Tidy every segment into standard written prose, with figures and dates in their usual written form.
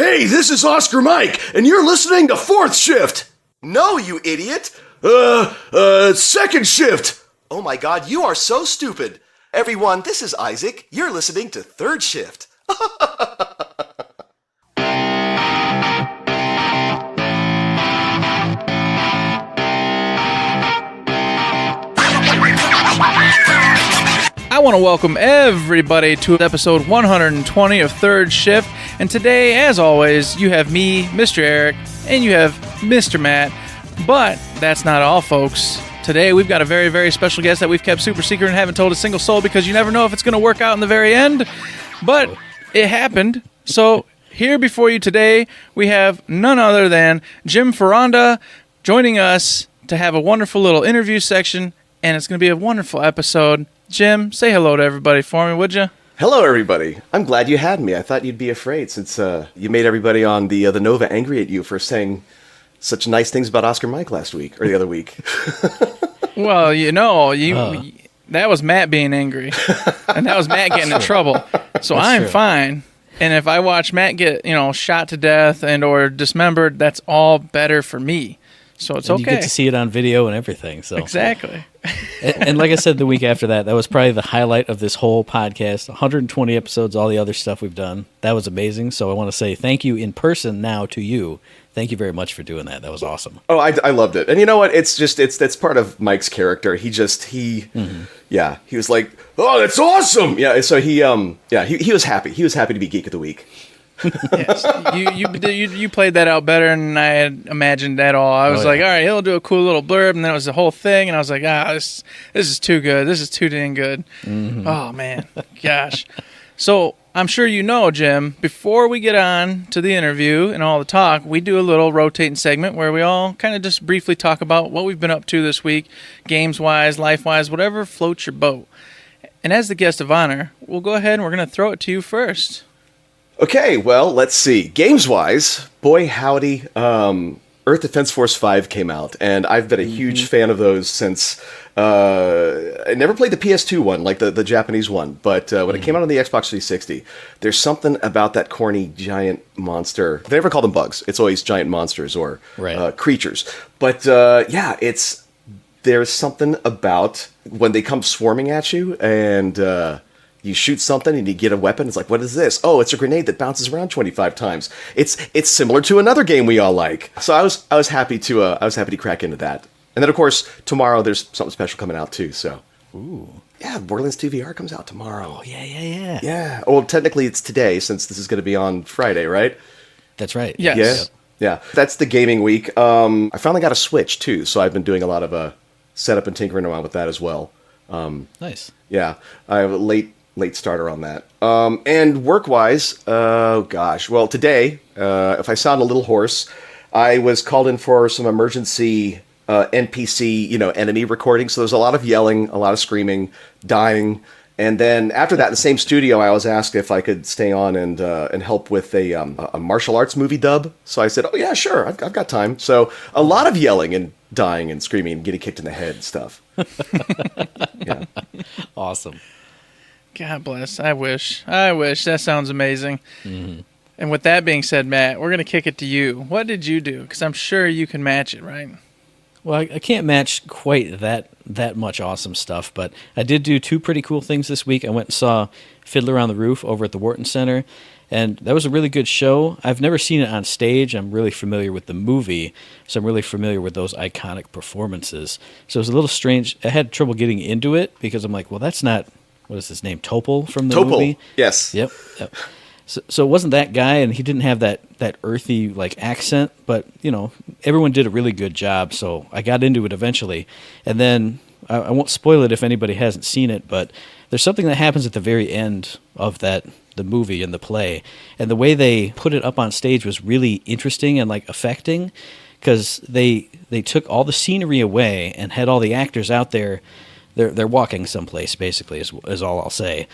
Hey, this is Oscar Mike, and you're listening to Fourth Shift. No, you idiot. Second Shift. Oh my god, you are so stupid. Everyone, this is Isaac. You're listening to Third Shift. I want to welcome everybody to episode 120 of Third Shift, and today, as always, you have me, Mr. Eric, and you have Mr. Matt, but that's not all, folks. Today, we've got a very, very special guest that we've kept super secret and haven't told a single soul because you never know if it's going to work out in the very end, but it happened. So, here before you today, we have none other than Jim Foronda joining us to have a wonderful little interview section, and it's going to be a wonderful episode. Jim, say hello to everybody for me, would you? Hello, everybody. I'm glad you had me. I thought you'd be afraid since you made everybody on the Nova angry at you for saying such nice things about Oscar Mike last week, or the other week. Well, that was Matt being angry, and that was Matt getting in trouble. So I'm fine. And if I watch Matt get, shot to death and or dismembered, that's all better for me. So it's okay. You get to see it on video and everything. So exactly. and like I said, the week after that was probably the highlight of this whole podcast. 120 episodes, all the other stuff we've done. That was amazing. So I want to say thank you in person now to you. Thank you very much for doing that. That was awesome. Oh, I loved it. And you know what? That's part of Mike's character. He was like, oh, that's awesome. Yeah. So he was happy. He was happy to be Geek of the Week. Yes, you played that out better than I had imagined at all. I was all right, he'll do a cool little blurb, and then it was the whole thing, and I was like, this is too good. This is too dang good. Mm-hmm. Oh, man. Gosh. So I'm sure you know, Jim, before we get on to the interview and all the talk, we do a little rotating segment where we all kind of just briefly talk about what we've been up to this week, games-wise, life-wise, whatever floats your boat. And as the guest of honor, we'll go ahead and we're going to throw it to you first. Okay, well, let's see. Games-wise, boy howdy, Earth Defense Force 5 came out, and I've been a huge fan of those since... I never played the PS2 one, like the Japanese one, but when it came out on the Xbox 360, there's something about that corny giant monster. They never call them bugs. It's always giant monsters or creatures. But there's something about when they come swarming at you and... you shoot something and you get a weapon. It's like, what is this? Oh, it's a grenade that bounces around 25 times. It's similar to another game we all like. So I was happy to crack into that. And then of course tomorrow there's something special coming out too. So yeah, Borderlands 2 VR comes out tomorrow. Oh yeah. Yeah. Well, technically it's today since this is going to be on Friday, right? That's right. Yes. Yeah. That's the gaming week. I finally got a Switch too, so I've been doing a lot of setup and tinkering around with that as well. Nice. Yeah, I have a late starter on that. And work-wise, oh gosh. Well, today, if I sound a little hoarse, I was called in for some emergency NPC, enemy recording. So there's a lot of yelling, a lot of screaming, dying. And then after that, in the same studio, I was asked if I could stay on and help with a martial arts movie dub. So I said, oh yeah, sure, I've got time. So a lot of yelling and dying and screaming and getting kicked in the head and stuff. Yeah. Awesome. God bless. I wish. That sounds amazing. Mm-hmm. And with that being said, Matt, we're going to kick it to you. What did you do? Because I'm sure you can match it, right? Well, I can't match quite that much awesome stuff, but I did do two pretty cool things this week. I went and saw Fiddler on the Roof over at the Wharton Center, and that was a really good show. I've never seen it on stage. I'm really familiar with the movie, so I'm really familiar with those iconic performances. So it was a little strange. I had trouble getting into it because I'm like, well, that's not... What is his name? Topol from the movie? Yes. Yep. So it wasn't that guy, and he didn't have that earthy accent, but everyone did a really good job. So I got into it eventually, and then I won't spoil it if anybody hasn't seen it, but there's something that happens at the very end of the movie and the play, and the way they put it up on stage was really interesting and affecting, because they took all the scenery away and had all the actors out there. They're walking someplace, basically, is all I'll say.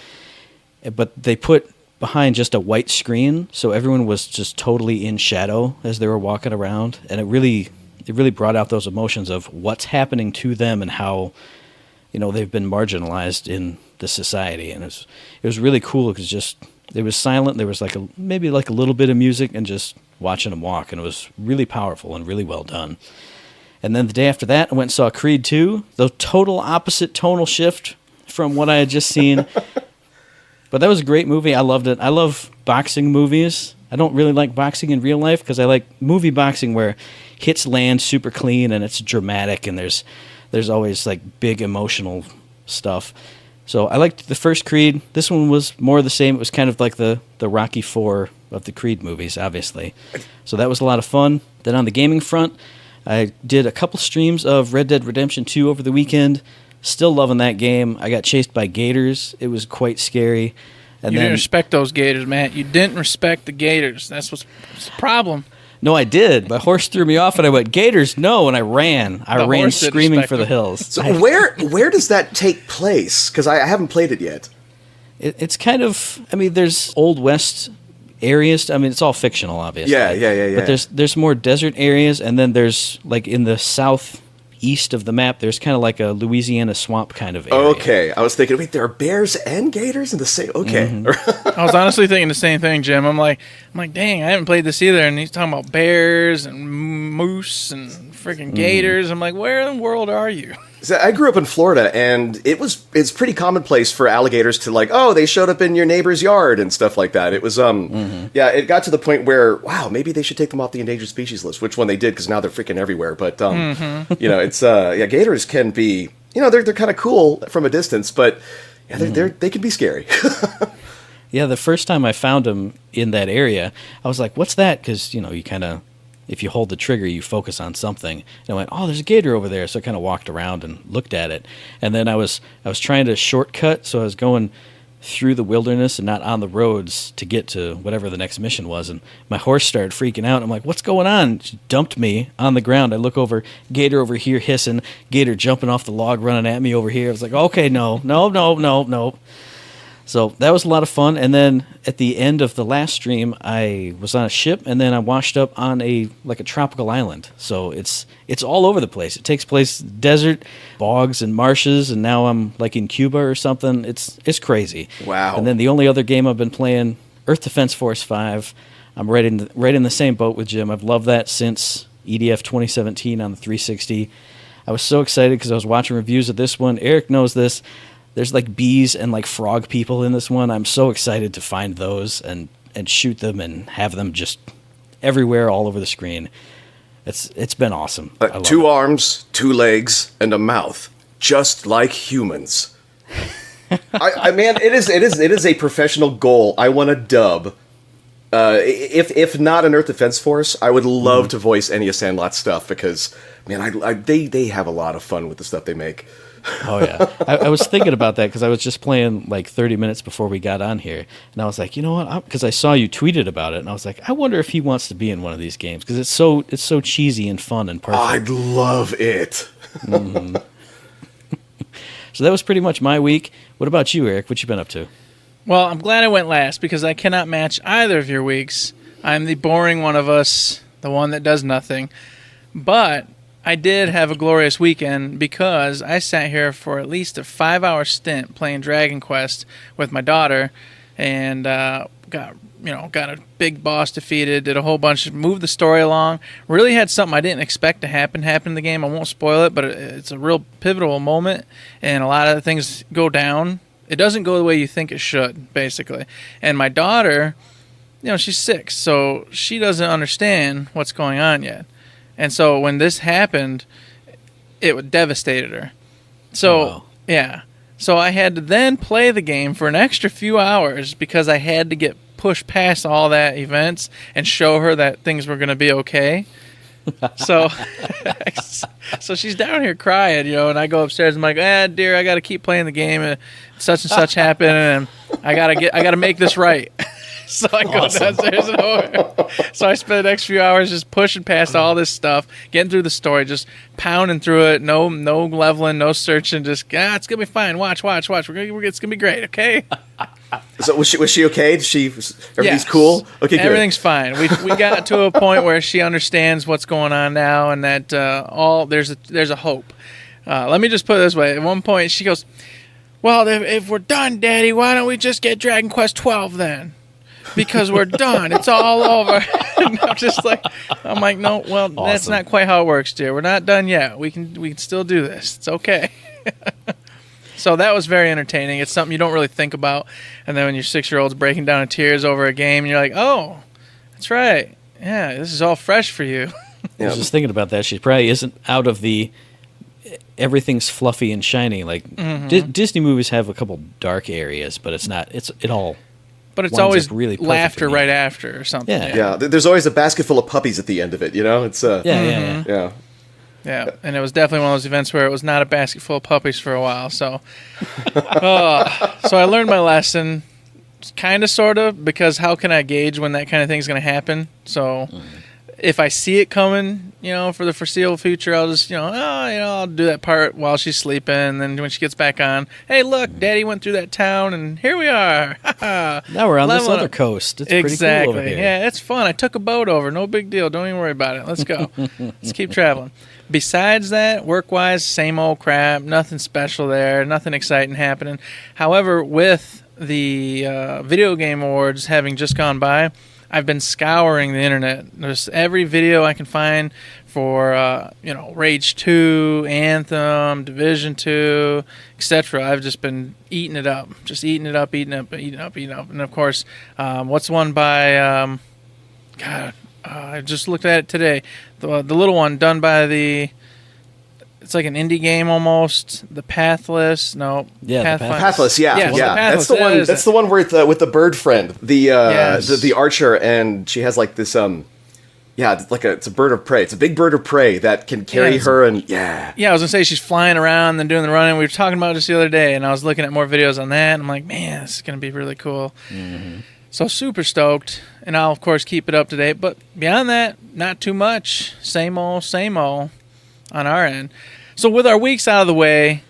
But they put behind just a white screen, so everyone was just totally in shadow as they were walking around, and it really brought out those emotions of what's happening to them and how they've been marginalized in the society. And it was really cool because just It was silent. There was maybe a little bit of music and just watching them walk, and it was really powerful and really well done. And then the day after that, I went and saw Creed 2, the total opposite tonal shift from what I had just seen. But that was a great movie. I loved it. I love boxing movies. I don't really like boxing in real life because I like movie boxing where hits land super clean and it's dramatic and there's always like big emotional stuff. So I liked the first Creed. This one was more of the same. It was kind of like the Rocky IV of the Creed movies, obviously. So that was a lot of fun. Then on the gaming front, I did a couple streams of Red Dead Redemption 2 over the weekend. Still loving that game. I got chased by gators. It was quite scary. And You then, didn't respect those gators, Matt. You didn't respect the gators. That's what's the problem. No, I did. My horse threw me off, and I went, "Gators, no!" And I ran. I ran horse didn't screaming respect for the them. hills. So where does that take place? Because I haven't played it yet. It's kind of. I mean, there's Old West areas. I mean, it's all fictional, obviously. Yeah. But there's more desert areas, and then there's like in the southeast of the map, there's kind of like a Louisiana swamp kind of area. Okay, I was thinking, wait, there are bears and gators in the same. Okay, I was honestly thinking the same thing, Jim. I'm like, dang, I haven't played this either. And he's talking about bears and moose and freaking gators. I'm like, where in the world are you? So I grew up in Florida, and it's pretty commonplace for alligators to like, oh, they showed up in your neighbor's yard and stuff like that. It was yeah, it got to the point where wow, maybe they should take them off the endangered species list, which one they did because now they're freaking everywhere. But you know, it's yeah, gators can be, you know, they're kind of cool from a distance, but yeah, they can be scary. Yeah, the first time I found them in that area, I was like, "What's that?" Because you know, you kind of. If you hold the trigger, you focus on something. And I went, oh, there's a gator over there. So I kind of walked around and looked at it. And then I was trying to shortcut, so I was going through the wilderness and not on the roads to get to whatever the next mission was. And my horse started freaking out. I'm like, what's going on? She dumped me on the ground. I look over, gator over here hissing, gator jumping off the log running at me over here. I was like, okay, no. So that was a lot of fun. And then at the end of the last stream, I was on a ship, and then I washed up on a tropical island. So it's all over the place. It takes place desert, bogs, and marshes, and now I'm like in Cuba or something. It's crazy. Wow. And then the only other game I've been playing, Earth Defense Force 5. I'm right in the same boat with Jim. I've loved that since EDF 2017 on the 360. I was so excited because I was watching reviews of this one. Eric knows this. There's like bees and like frog people in this one. I'm so excited to find those and shoot them and have them just everywhere all over the screen. It's been awesome. I love Two it. arms, 2 legs, and a mouth, just like humans. I man, it is a professional goal. I want to dub. If not an Earth Defense Force, I would love to voice any of Sandlot's stuff because man, they have a lot of fun with the stuff they make. Oh, yeah. I was thinking about that because I was just playing like 30 minutes before we got on here. And I was like, you know what? Because I saw you tweeted about it. And I was like, I wonder if he wants to be in one of these games because it's so cheesy and fun and perfect. I'd love it. So that was pretty much my week. What about you, Eric? What you been up to? Well, I'm glad I went last because I cannot match either of your weeks. I'm the boring one of us, the one that does nothing. But I did have a glorious weekend because I sat here for at least a 5-hour stint playing Dragon Quest with my daughter and got a big boss defeated, did a whole bunch, moved the story along. Really had something I didn't expect to happen in the game. I won't spoil it, but it's a real pivotal moment and a lot of things go down. It doesn't go the way you think it should, basically. And my daughter, she's 6, so she doesn't understand what's going on yet. And so when this happened, it devastated her. So, wow. Yeah. So I had to then play the game for an extra few hours because I had to get pushed past all that events and show her that things were going to be okay. So so she's down here crying, and I go upstairs and I'm like, dear, I got to keep playing the game. Such and such happened, and I got to make this right. So I go downstairs and over. So I spent the next few hours just pushing past all this stuff, getting through the story, just pounding through it. No leveling, no searching. Just it's gonna be fine. Watch. It's gonna be great. Okay. So was she okay? Everything's Yes. cool? Okay, good. Everything's fine. We got to a point where she understands what's going on now, and that there's a hope. Let me just put it this way. At one point, she goes, well, if we're done, Daddy, why don't we just get Dragon Quest 12 then? Because we're done. It's all over. And I'm like, no, well, that's not quite how it works, dear. We're not done yet. We can still do this. It's okay. So that was very entertaining. It's something you don't really think about. And then when your 6-year-old's breaking down in tears over a game, and you're like, oh, that's right. Yeah, this is all fresh for you. I was just thinking about that. She probably isn't out of the everything's fluffy and shiny. Like Disney movies have a couple dark areas, but it's not. It all. But it's winds always up really laughter perfect right after or something. Yeah. Yeah, there's always a basket full of puppies at the end of it, you know? It's Yeah. Yeah, and it was definitely one of those events where it was not a basket full of puppies for a while. So, so I learned my lesson, kind of, sort of, because how can I gauge when that kind of thing is going to happen? So, if I see it coming, for the foreseeable future, I'll just, I'll do that part while she's sleeping. And then when she gets back on, hey, look, Daddy went through that town, and here we are. Now we're on this other coast. It's pretty cool over here. Yeah, it's fun. I took a boat over. No big deal. Don't even worry about it. Let's go. Let's keep traveling. Besides that, work-wise, same old crap. Nothing special there. Nothing exciting happening. However, with the Video Game Awards having just gone by, I've been scouring the internet. There's every video I can find for, Rage 2, Anthem, Division 2, etc. I've just been eating it up. Just eating it up. And, of course, what's one by, I just looked at it today. The little one done by it's like an indie game almost. The Pathless. No. Yeah, Pathless. Yeah. Yes, yeah. Pathless, That's the one. That's the one with the bird friend, the archer, and she has like this it's a bird of prey. It's a big bird of prey that can carry her, and yeah. Yeah, I was gonna say she's flying around and doing the running. We were talking about it just the other day, and I was looking at more videos on that, and I'm like, man, this is gonna be really cool. Mm-hmm. So super stoked, and I'll of course keep it up to date. But beyond that, not too much. Same old on our end. So with our weeks out of the way,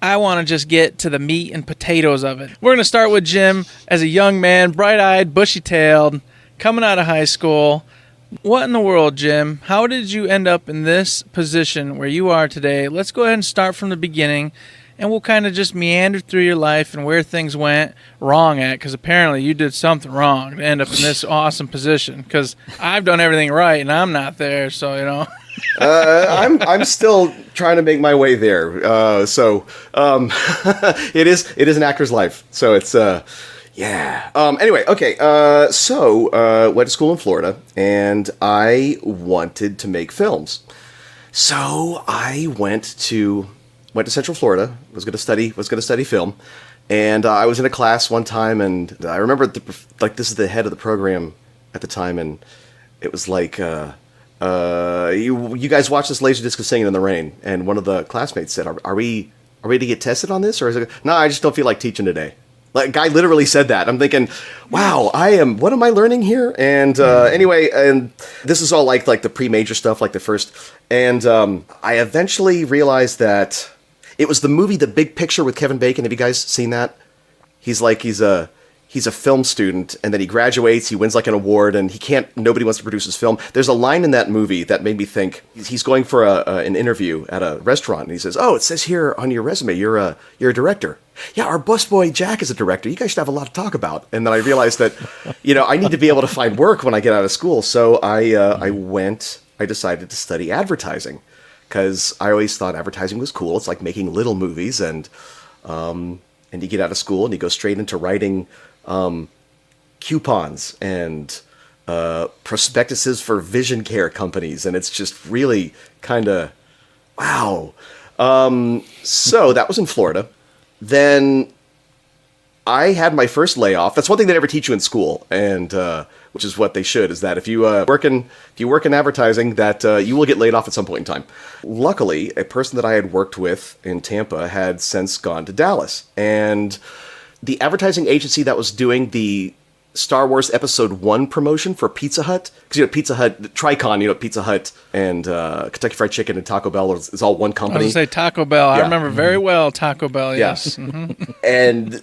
I want to just get to the meat and potatoes of it. We're going to start with Jim as a young man, bright-eyed, bushy-tailed, coming out of high school. What in the world, Jim? How did you end up in this position where you are today? Let's go ahead and start from the beginning, and we'll kind of just meander through your life and where things went wrong at, because apparently you did something wrong to end up in this awesome position, because I've done everything right, and I'm not there, so, I'm still trying to make my way there. It is an actor's life. So it's Anyway, okay. Went to school in Florida, and I wanted to make films. So I went to Central Florida. Was going to study film, and I was in a class one time, and I remember this is the head of the program at the time, and it was like. You guys watch this Laserdisc of Singing in the Rain, and one of the classmates said, "Are we to get tested on this, or is it? No, I just don't feel like teaching today." Like, a guy literally said that. I'm thinking, wow, what am I learning here? And anyway, and this is all like the pre-major stuff, like the first. And I eventually realized that it was the movie The Big Picture with Kevin Bacon. Have you guys seen that? He's a film student, and then he graduates, he wins like an award, and nobody wants to produce his film. There's a line in that movie that made me think, he's going for an interview at a restaurant, and he says, "Oh, it says here on your resume, you're a director." "Yeah, our busboy Jack is a director. You guys should have a lot to talk about." And then I realized that, I need to be able to find work when I get out of school. So I decided to study advertising, because I always thought advertising was cool. It's like making little movies, and you get out of school and you go straight into writing coupons and prospectuses for vision care companies, and it's just really kind of wow. So that was in Florida. Then I had my first layoff. That's one thing they never teach you in school, and which is what they should, is that if you work in advertising, that you will get laid off at some point in time. Luckily, a person that I had worked with in Tampa had since gone to Dallas, and the advertising agency that was doing the Star Wars Episode 1 promotion for Pizza Hut, because Pizza Hut, Tricon, Pizza Hut and Kentucky Fried Chicken and Taco Bell is all one company. I was going to say Taco Bell. Yeah. I remember very well Taco Bell, yes. Yeah. Mm-hmm.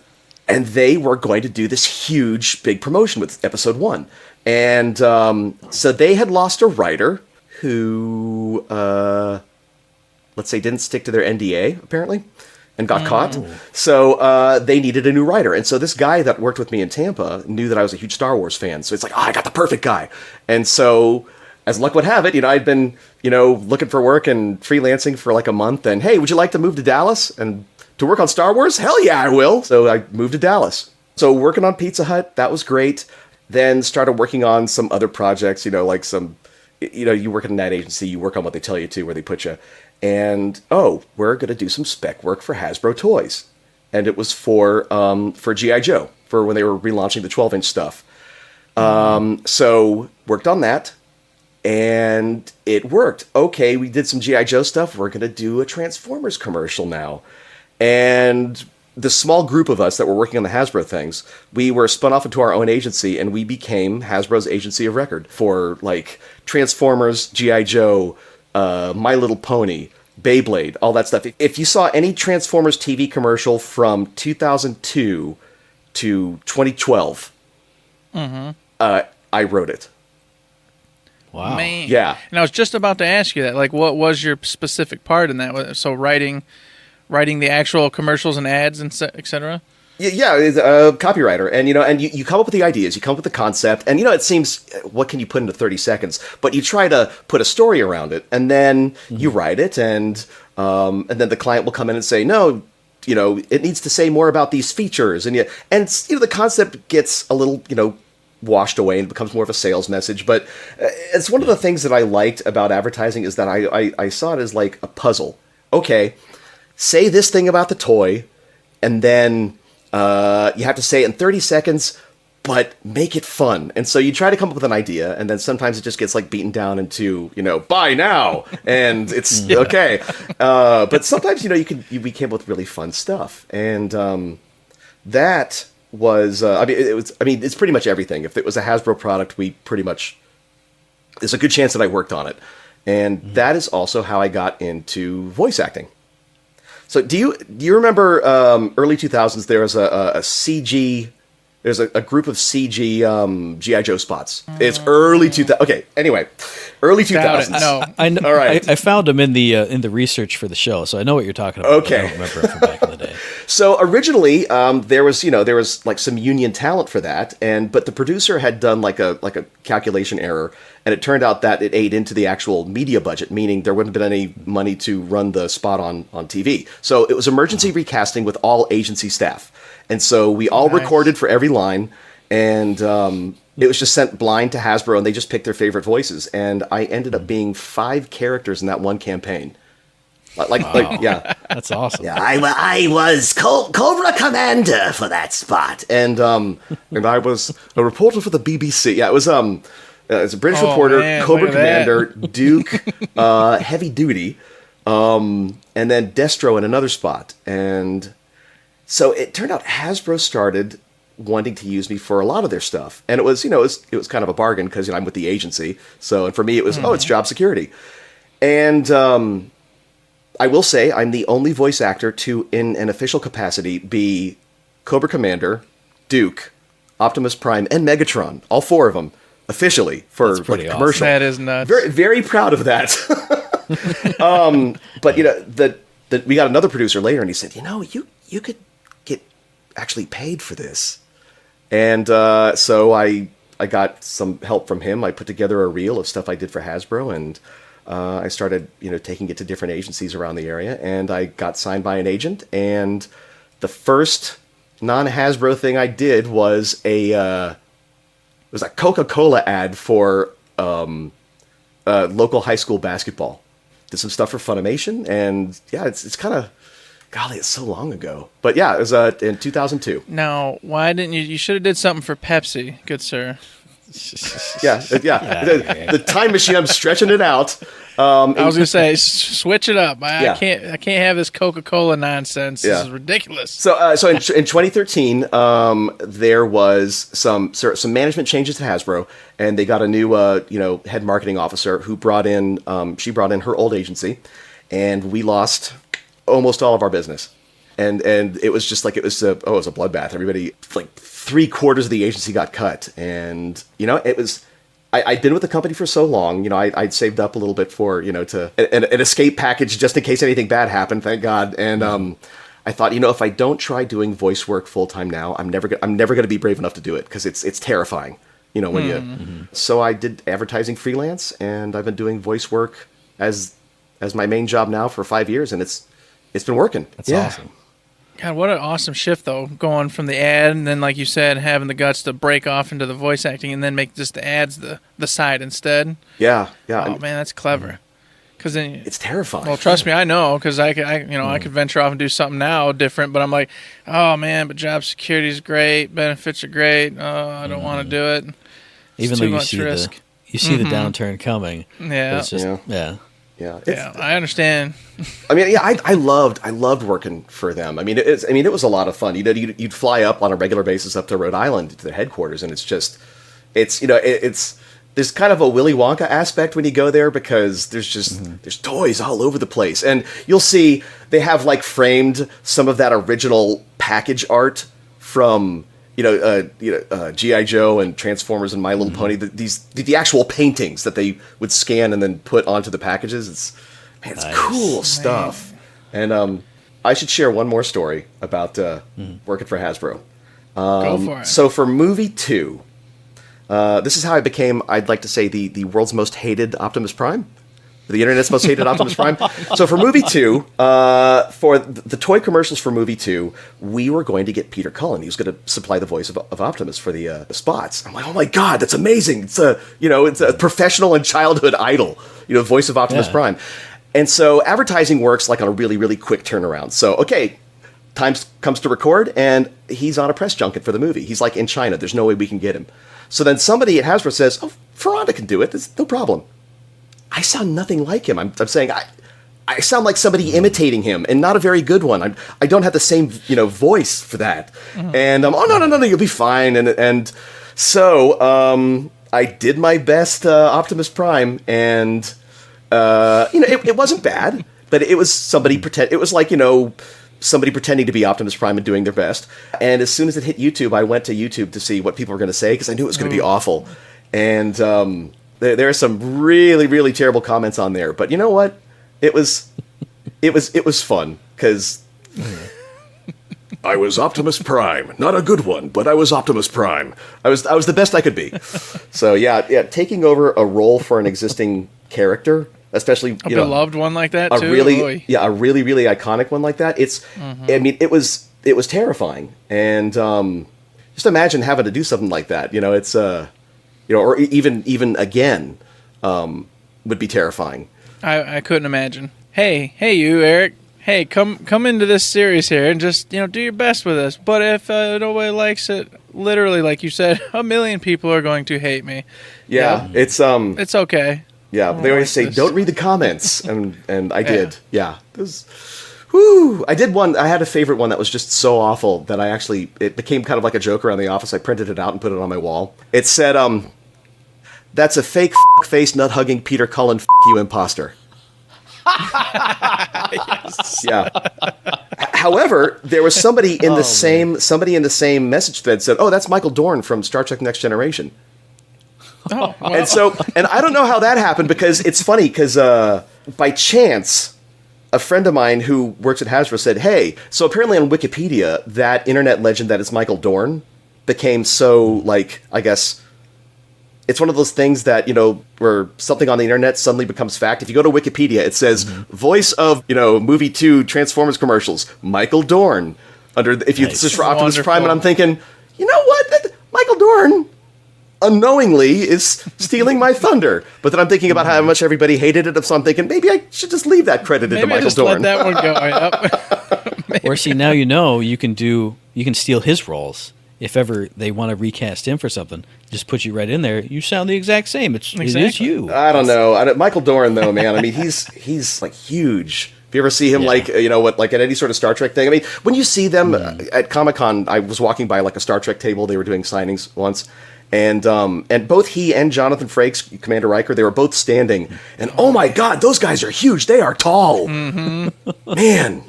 And they were going to do this huge, big promotion with Episode 1. And so they had lost a writer who, let's say, didn't stick to their NDA, apparently. and got caught. So they needed a new writer. And so this guy that worked with me in Tampa knew that I was a huge Star Wars fan. So it's like, I got the perfect guy. And so as luck would have it, I'd been, looking for work and freelancing for like a month. And hey, would you like to move to Dallas and to work on Star Wars? Hell yeah, I will. So I moved to Dallas. So working on Pizza Hut, that was great. Then started working on some other projects, like some, you work in an ad agency, you work on what they tell you to, where they put you. And, we're going to do some spec work for Hasbro Toys. And it was for G.I. Joe, for when they were relaunching the 12-inch stuff. So worked on that, and it worked. Okay, we did some G.I. Joe stuff. We're going to do a Transformers commercial now. And the small group of us that were working on the Hasbro things, we were spun off into our own agency, and we became Hasbro's agency of record for, like, Transformers, G.I. Joe, My Little Pony, Beyblade, all that stuff. If you saw any Transformers TV commercial from 2002 to 2012, I wrote it. Wow. Man. Yeah. And I was just about to ask you that. Like, what was your specific part in that? So writing the actual commercials and ads and et cetera? Yeah, it's a copywriter, and you come up with the ideas, you come up with the concept, and it seems, what can you put into 30 seconds? But you try to put a story around it, and then you write it, and then the client will come in and say, no, it needs to say more about these features, and the concept gets a little, washed away and becomes more of a sales message. But it's one of the things that I liked about advertising is that I saw it as like a puzzle. Okay, say this thing about the toy, and then you have to say it in 30 seconds, but make it fun. And so you try to come up with an idea, and then sometimes it just gets like beaten down into, buy now, and it's okay. But sometimes, we came up with really fun stuff. And that was, it's pretty much everything. If it was a Hasbro product, there's a good chance that I worked on it. And that is also how I got into voice acting. So do you remember early 2000s? There was a CG. There's a group of CG G.I. Joe spots. It's early 2000. Okay, anyway, early 2000s. No, I know. All right. I found them in the research for the show, so I know what you're talking about. Okay. I don't remember it from back in the day. So originally, there was like some union talent for that, but the producer had done like a calculation error, and it turned out that it ate into the actual media budget, meaning there wouldn't have been any money to run the spot on TV. So it was emergency recasting with all agency staff. And so we all recorded for every line, and it was just sent blind to Hasbro, and they just picked their favorite voices. And I ended up being 5 characters in that one campaign. Yeah. That's awesome. Yeah, I was Cobra Commander for that spot, and I was a reporter for the BBC. Yeah, it was a British reporter, man, Cobra Commander, Duke, Heavy Duty, and then Destro in another spot. And so it turned out Hasbro started wanting to use me for a lot of their stuff, and it was it was kind of a bargain because I'm with the agency. So, and for me it was it's job security, and I will say I'm the only voice actor to, in an official capacity, be Cobra Commander, Duke, Optimus Prime, and Megatron. All 4 of them officially for like a pretty awesome. commercial. That is nuts. Very, very proud of that. But we got another producer later, and he said, you could get actually paid for this. And so I got some help from him. I put together a reel of stuff I did for Hasbro, and I started, taking it to different agencies around the area, and I got signed by an agent. And the first non-Hasbro thing I did was a Coca-Cola ad for local high school basketball. Did some stuff for Funimation, and yeah, it's kind of, golly, it's so long ago. But yeah, it was in 2002. Now, why didn't you? You should have did something for Pepsi, good sir. Yeah. The time machine. I'm stretching it out. I was gonna say, switch it up. Yeah. I can't have this Coca-Cola nonsense. Yeah. This is ridiculous. So in 2013, there was some management changes to Hasbro, and they got a new head marketing officer who brought in her old agency, and we lost almost all of our business. And it was just like it was a bloodbath. Everybody, like 3/4 of the agency got cut, and it was. I'd been with the company for so long, I'd saved up a little bit for, to an escape package just in case anything bad happened. Thank God. And I thought, if I don't try doing voice work full time now, I'm never going to be brave enough to do it because it's terrifying. When you. So I did advertising freelance, and I've been doing voice work as my main job now for 5 years, and it's been working. That's awesome. God, what an awesome shift, though, going from the ad and then, like you said, having the guts to break off into the voice acting and then make just the ads the side instead. Yeah. Oh, man, that's clever. Because then it's terrifying. Well, trust me, I know, because I could venture off and do something now different, but I'm like, oh, man, but job security is great, benefits are great, I don't want to do it. Even it's though too much risk. You see the downturn coming. Yeah. It's just, Yeah, I understand. I mean, yeah, I loved working for them. I mean, it was a lot of fun. You'd fly up on a regular basis up to Rhode Island to the headquarters, and it's there's kind of a Willy Wonka aspect when you go there because there's toys all over the place, and you'll see they have like framed some of that original package art from G.I. Joe and Transformers and My Little Pony, the actual paintings that they would scan and then put onto the packages. It's nice. Cool stuff. And I should share one more story about working for Hasbro. Go for it. So for movie 2, this is how I became, I'd like to say, the world's most hated Optimus Prime. The internet's most hated Optimus Prime. So for movie 2, for the toy commercials for movie 2, we were going to get Peter Cullen. He was going to supply the voice of Optimus for the spots. I'm like, oh my God, that's amazing. It's a professional and childhood idol, voice of Optimus Prime. And so advertising works like on a really, really quick turnaround. So, okay, time comes to record, and he's on a press junket for the movie. He's like in China. There's no way we can get him. So then somebody at Hasbro says, oh, Foronda can do it. There's no problem. I sound nothing like him. I'm saying I sound like somebody imitating him, and not a very good one. I don't have the same voice for that. And oh no, you'll be fine. And so I did my best Optimus Prime, and it wasn't bad, but it was somebody pretend. It was like somebody pretending to be Optimus Prime and doing their best. And as soon as it hit YouTube, I went to YouTube to see what people were going to say because I knew it was going to be awful. And there are some really, really terrible comments on there, but you know what? It was fun because I was Optimus Prime, not a good one, but I was Optimus Prime. I was the best I could be. So yeah, taking over a role for an existing character, especially a beloved one like that too. A really, really iconic one like that. I mean, it was terrifying, and just imagine having to do something like that. It's or even again, would be terrifying. I couldn't imagine. Hey, you, Eric. Hey, come into this series here and just do your best with us. But if nobody likes it, literally, like you said, 1 million people are going to hate me. Yeah, it's okay. Yeah, they always say don't read the comments, and I did. Yeah, it was. Whew. I did one. I had a favorite one that was just so awful that it became kind of like a joke around the office. I printed it out and put it on my wall. It said, "That's a fake face nut hugging Peter Cullen, you imposter." Yes. Yeah. However, there was somebody in the same message thread said, "Oh, that's Michael Dorn from Star Trek: Next Generation." Oh, wow. And I don't know how that happened because it's funny because by chance, a friend of mine who works at Hasbro said, hey, so apparently on Wikipedia, that internet legend that is Michael Dorn became so, I guess, it's one of those things that, where something on the internet suddenly becomes fact. If you go to Wikipedia, it says, voice of, movie 2 Transformers commercials, Michael Dorn. If you search for Optimus Prime, and I'm thinking, you know what? Michael Dorn unknowingly is stealing my thunder. But then I'm thinking about how much everybody hated it, so I'm thinking maybe I should just leave that credited to Michael Dorn. Let that one go. Yep. Or see, now you can steal his roles. If ever they want to recast him for something, just put you right in there. You sound the exact same. It is you. I don't know. Michael Dorn, though, man. I mean, he's like huge. If you ever see him, at any sort of Star Trek thing. I mean, when you see them at Comic-Con, I was walking by a Star Trek table. They were doing signings once. And both he and Jonathan Frakes, Commander Riker, they were both standing. And oh my God, those guys are huge. They are tall. Mm-hmm. Man.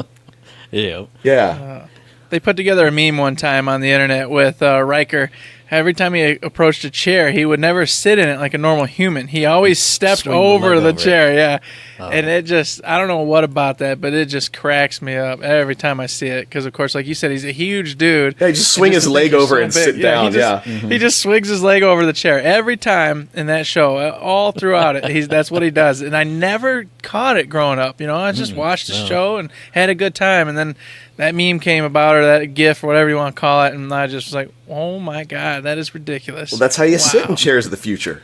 Yeah. Yeah. They put together a meme one time on the internet with Riker, every time he approached a chair, he would never sit in it like a normal human. He always stepped Swing the over leg the over it. chair, yeah. And it just, I don't know what about that, but it just cracks me up every time I see it. Because, of course, like you said, he's a huge dude. Yeah, just swing his leg over and sit down, He just swings his leg over the chair every time in that show, all throughout it. That's what he does. And I never caught it growing up. I just watched the show and had a good time. And then that meme came about, or that GIF, or whatever you want to call it, and I just was like, oh my God, that is ridiculous. Well, that's how you sit in chairs of the future.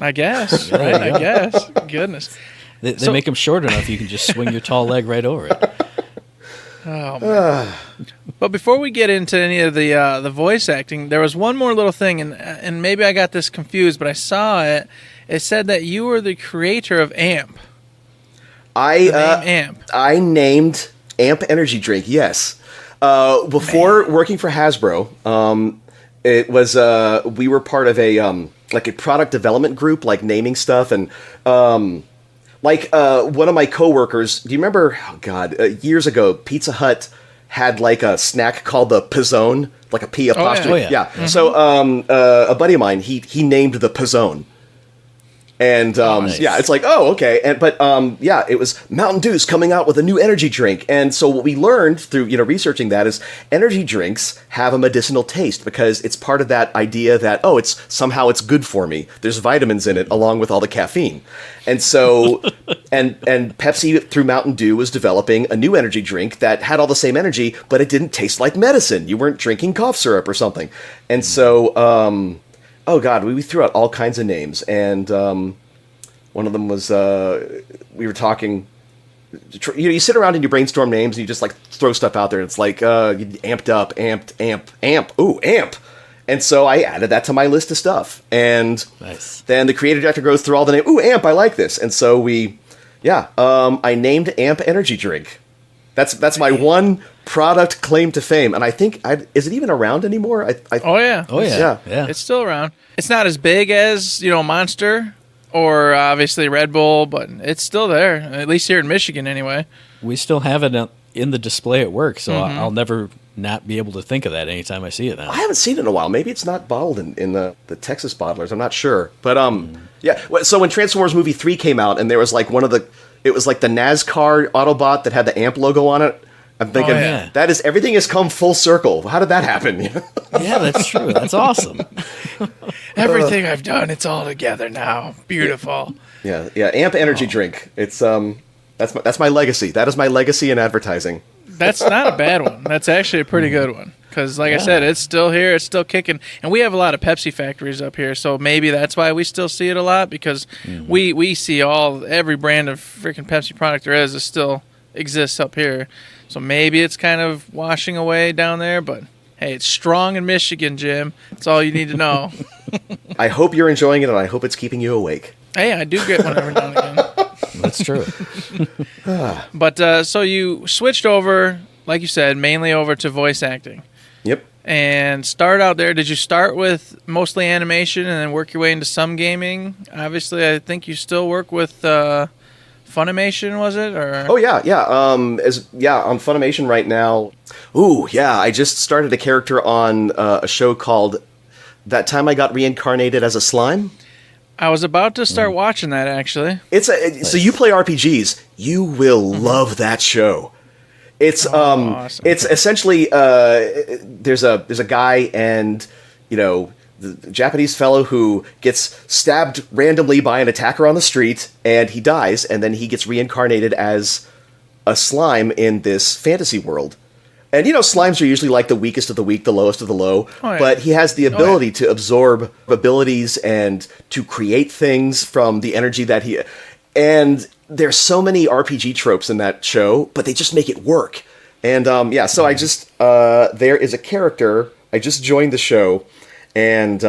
I guess, right? I guess. Goodness. They make them short enough you can just swing your tall leg right over it. Oh, man. But before we get into any of the voice acting, there was one more little thing, and maybe I got this confused, but I saw it. It said that you were the creator of AMP. AMP. I named AMP energy drink. Yes. Before working for Hasbro, it was we were part of a like a product development group, like naming stuff, and one of my coworkers. Do you remember? Oh God, years ago, Pizza Hut had like a snack called the Pizzone, like a P apostrophe. Oh, yeah. Mm-hmm. So a buddy of mine, he named the Pizzone. And Nice. yeah, it's like, oh, okay. But it was Mountain Dew's coming out with a new energy drink. And so what we learned through researching that is energy drinks have a medicinal taste because it's part of that idea that it's somehow good for me. There's vitamins in it along with all the caffeine. And so and Pepsi through Mountain Dew was developing a new energy drink that had all the same energy, but it didn't taste like medicine. You weren't drinking cough syrup or something. And so oh God, we threw out all kinds of names, and one of them was we were talking. You sit around and you brainstorm names, and you just like throw stuff out there. And it's like amped up, amp. Ooh, amp. And so I added that to my list of stuff, and Nice. then the creative director goes through all the names. Ooh, amp, I like this, and so I named AMP energy drink. That's my one product claim to fame, and I think is it even around anymore? Oh yeah. Oh yeah. It's still around. It's not as big as Monster or obviously Red Bull, but it's still there. At least here in Michigan, anyway. We still have it in the display at work, so I'll never not be able to think of that anytime I see it now. I haven't seen it in a while. Maybe it's not bottled in the Texas bottlers. I'm not sure, but yeah. So when Transformers Movie 3 came out, and there was like it was like the NASCAR Autobot that had the AMP logo on it. I'm thinking, yeah. that is, everything has come full circle. How did that happen? Yeah, that's true. That's awesome. Everything I've done, it's all together now. Beautiful. Yeah. AMP energy drink. It's that's my legacy. That is my legacy in advertising. That's not a bad one. That's actually a pretty good one. Because, like I said, it's still here. It's still kicking. And we have a lot of Pepsi factories up here, so maybe that's why we still see it a lot, because we see every brand of freaking Pepsi product there is still exists up here. So maybe it's kind of washing away down there, but hey, it's strong in Michigan, Jim. That's all you need to know. I hope you're enjoying it, and I hope it's keeping you awake. Hey, I do get one every now and again. That's true. But so you switched over, like you said, mainly over to voice acting. Yep. And start out there. Did you start with mostly animation and then work your way into some gaming? Obviously, I think you still work with Funimation, was it? Or Oh yeah. On Funimation right now. Ooh, yeah. I just started a character on a show called That Time I Got Reincarnated as a Slime. I was about to start watching that, actually. So you play RPGs, you will love that show. It's awesome. It's essentially there's a guy, and the Japanese fellow who gets stabbed randomly by an attacker on the street, and he dies, and then he gets reincarnated as a slime in this fantasy world. And slimes are usually like the weakest of the weak, the lowest of the low, but he has the ability to absorb abilities and to create things from the energy that he... And there's so many RPG tropes in that show, but they just make it work. And so I just... there is a character, I just joined the show, and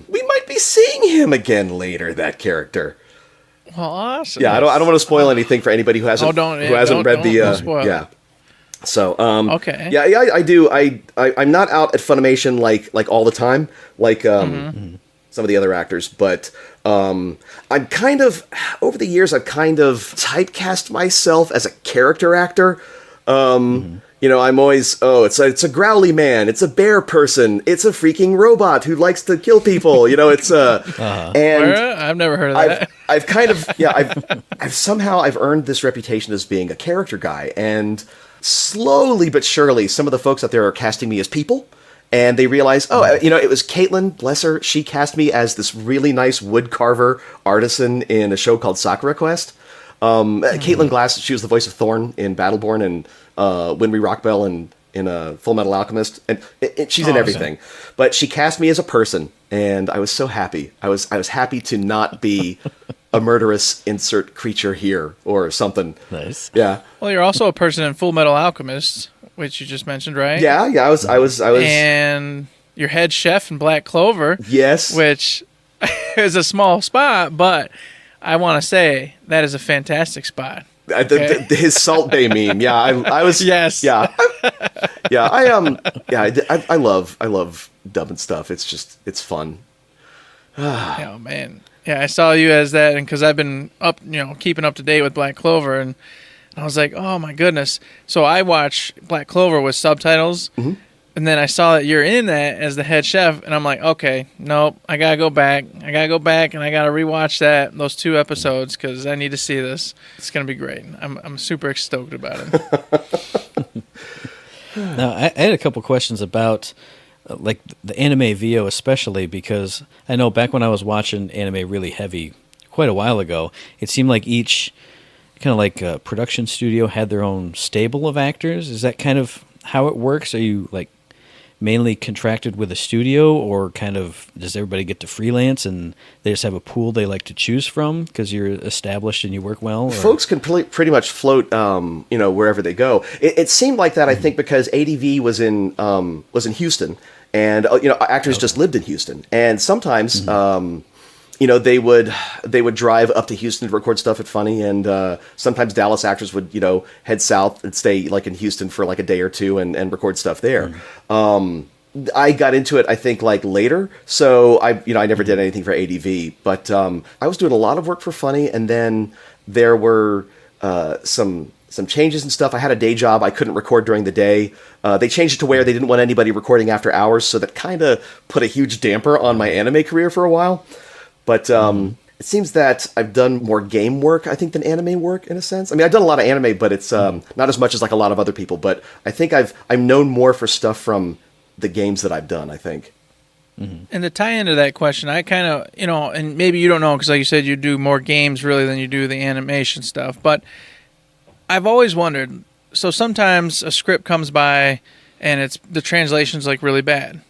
we might be seeing him again later, that character. Well, awesome. Yeah, I don't want to spoil anything for anybody who hasn't read the... don't spoil it. So okay. Yeah, I do. I'm not out at Funimation like all the time, like some of the other actors, but I'm kind of, over the years, I've kind of typecast myself as a character actor. I'm always, it's a growly man, it's a bear person, it's a freaking robot who likes to kill people. It's and I've never heard of that. I've kind of, I've earned this reputation as being a character guy, and slowly but surely, some of the folks out there are casting me as people. And they realize, it was Caitlin, bless her. She cast me as this really nice wood carver artisan in a show called Sakura Quest. Caitlin Glass, she was the voice of Thorn in Battleborn and Winry Rockbell and in Full Metal Alchemist, and she's in everything. But she cast me as a person, and I was so happy. I was happy to not be a murderous insert creature here or something. Nice. Yeah. Well, you're also a person in Full Metal Alchemist, which you just mentioned, right? Yeah. I was. And your head chef in Black Clover. Yes. Which is a small spot, but I want to say that is a fantastic spot. His Salt Bay meme. Yeah, I was. Yes. Yeah. I love dubbing stuff. It's fun. Oh man. Yeah, I saw you as that, and because I've been keeping up to date with Black Clover, and I was like, oh my goodness. So I watch Black Clover with subtitles, and then I saw that you're in that as the head chef, and I'm like, okay, nope, I gotta go back, and I gotta rewatch those 2 episodes because I need to see this. It's gonna be great. I'm super stoked about it. Now, I had a couple questions about like the anime VO especially, because I know back when I was watching anime really heavy quite a while ago, it seemed like each kind of like production studio had their own stable of actors. Is that kind of how it works? Are you like mainly contracted with a studio, or kind of does everybody get to freelance and they just have a pool they like to choose from because you're established and you work well? Or? Folks can pretty much float, wherever they go. It seemed like that, I think, because ADV was in Houston, and actors just lived in Houston, and sometimes they would drive up to Houston to record stuff at Funny, and sometimes Dallas actors would head south and stay like in Houston for like a day or two and record stuff there. I got into it, I think, like later, so I never did anything for ADV, but I was doing a lot of work for Funny, and then there were some changes and stuff. I had a day job. I couldn't record during the day. They changed it to where they didn't want anybody recording after hours, so that kind of put a huge damper on my anime career for a while. But it seems that I've done more game work, I think, than anime work, in a sense. I mean, I've done a lot of anime, but it's not as much as like a lot of other people. But I think I'm known more for stuff from the games that I've done, I think. And to tie into that question, I kind of, and maybe you don't know because like you said, you do more games really than you do the animation stuff. But I've always wondered, so sometimes a script comes by and the translation's like really bad.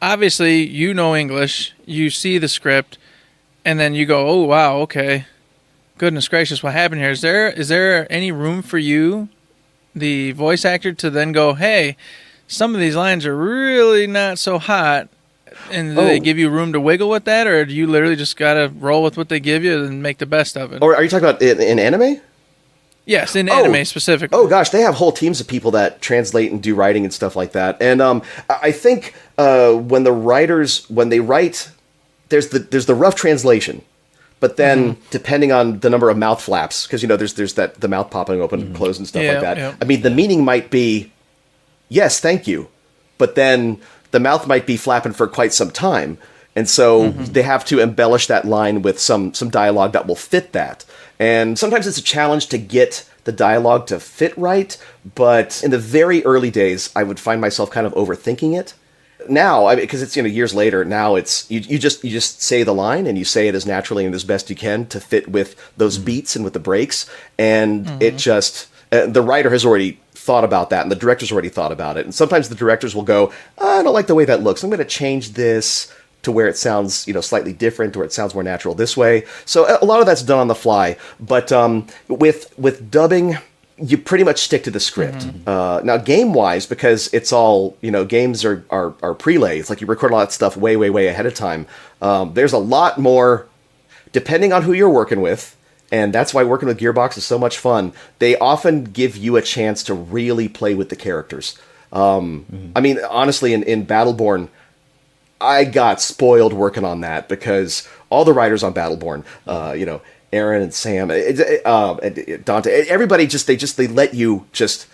Obviously, you know English, you see the script, and then you go, oh, wow, okay. Goodness gracious, what happened here? Is there any room for you, the voice actor, to then go, hey, some of these lines are really not so hot, and do they give you room to wiggle with that, or do you literally just got to roll with what they give you and make the best of it? Or are you talking about in anime? Yes, in anime specifically. Oh gosh, they have whole teams of people that translate and do writing and stuff like that. And I think when they write, there's the rough translation, but then depending on the number of mouth flaps, because there's the mouth popping open and closed and stuff like that. Yeah. I mean, the meaning might be, yes, thank you, but then the mouth might be flapping for quite some time, and so they have to embellish that line with some dialogue that will fit that. And sometimes it's a challenge to get the dialogue to fit right, but in the very early days, I would find myself kind of overthinking it. Now, because it's years later, now it's you just say the line and you say it as naturally and as best you can to fit with those beats and with the breaks, and it just the writer has already thought about that and the director's already thought about it. And sometimes the directors will go, I don't like the way that looks. I'm going to change this to where it sounds, slightly different, or it sounds more natural this way. So a lot of that's done on the fly. But with dubbing, you pretty much stick to the script. Now, game-wise, because it's all, games are prelay. It's like you record a lot of stuff way, way, way ahead of time. There's a lot more, depending on who you're working with, and that's why working with Gearbox is so much fun. They often give you a chance to really play with the characters. I mean, honestly, in Battleborn, I got spoiled working on that because all the writers on Battleborn, Aaron and Sam, and Dante, everybody they let you just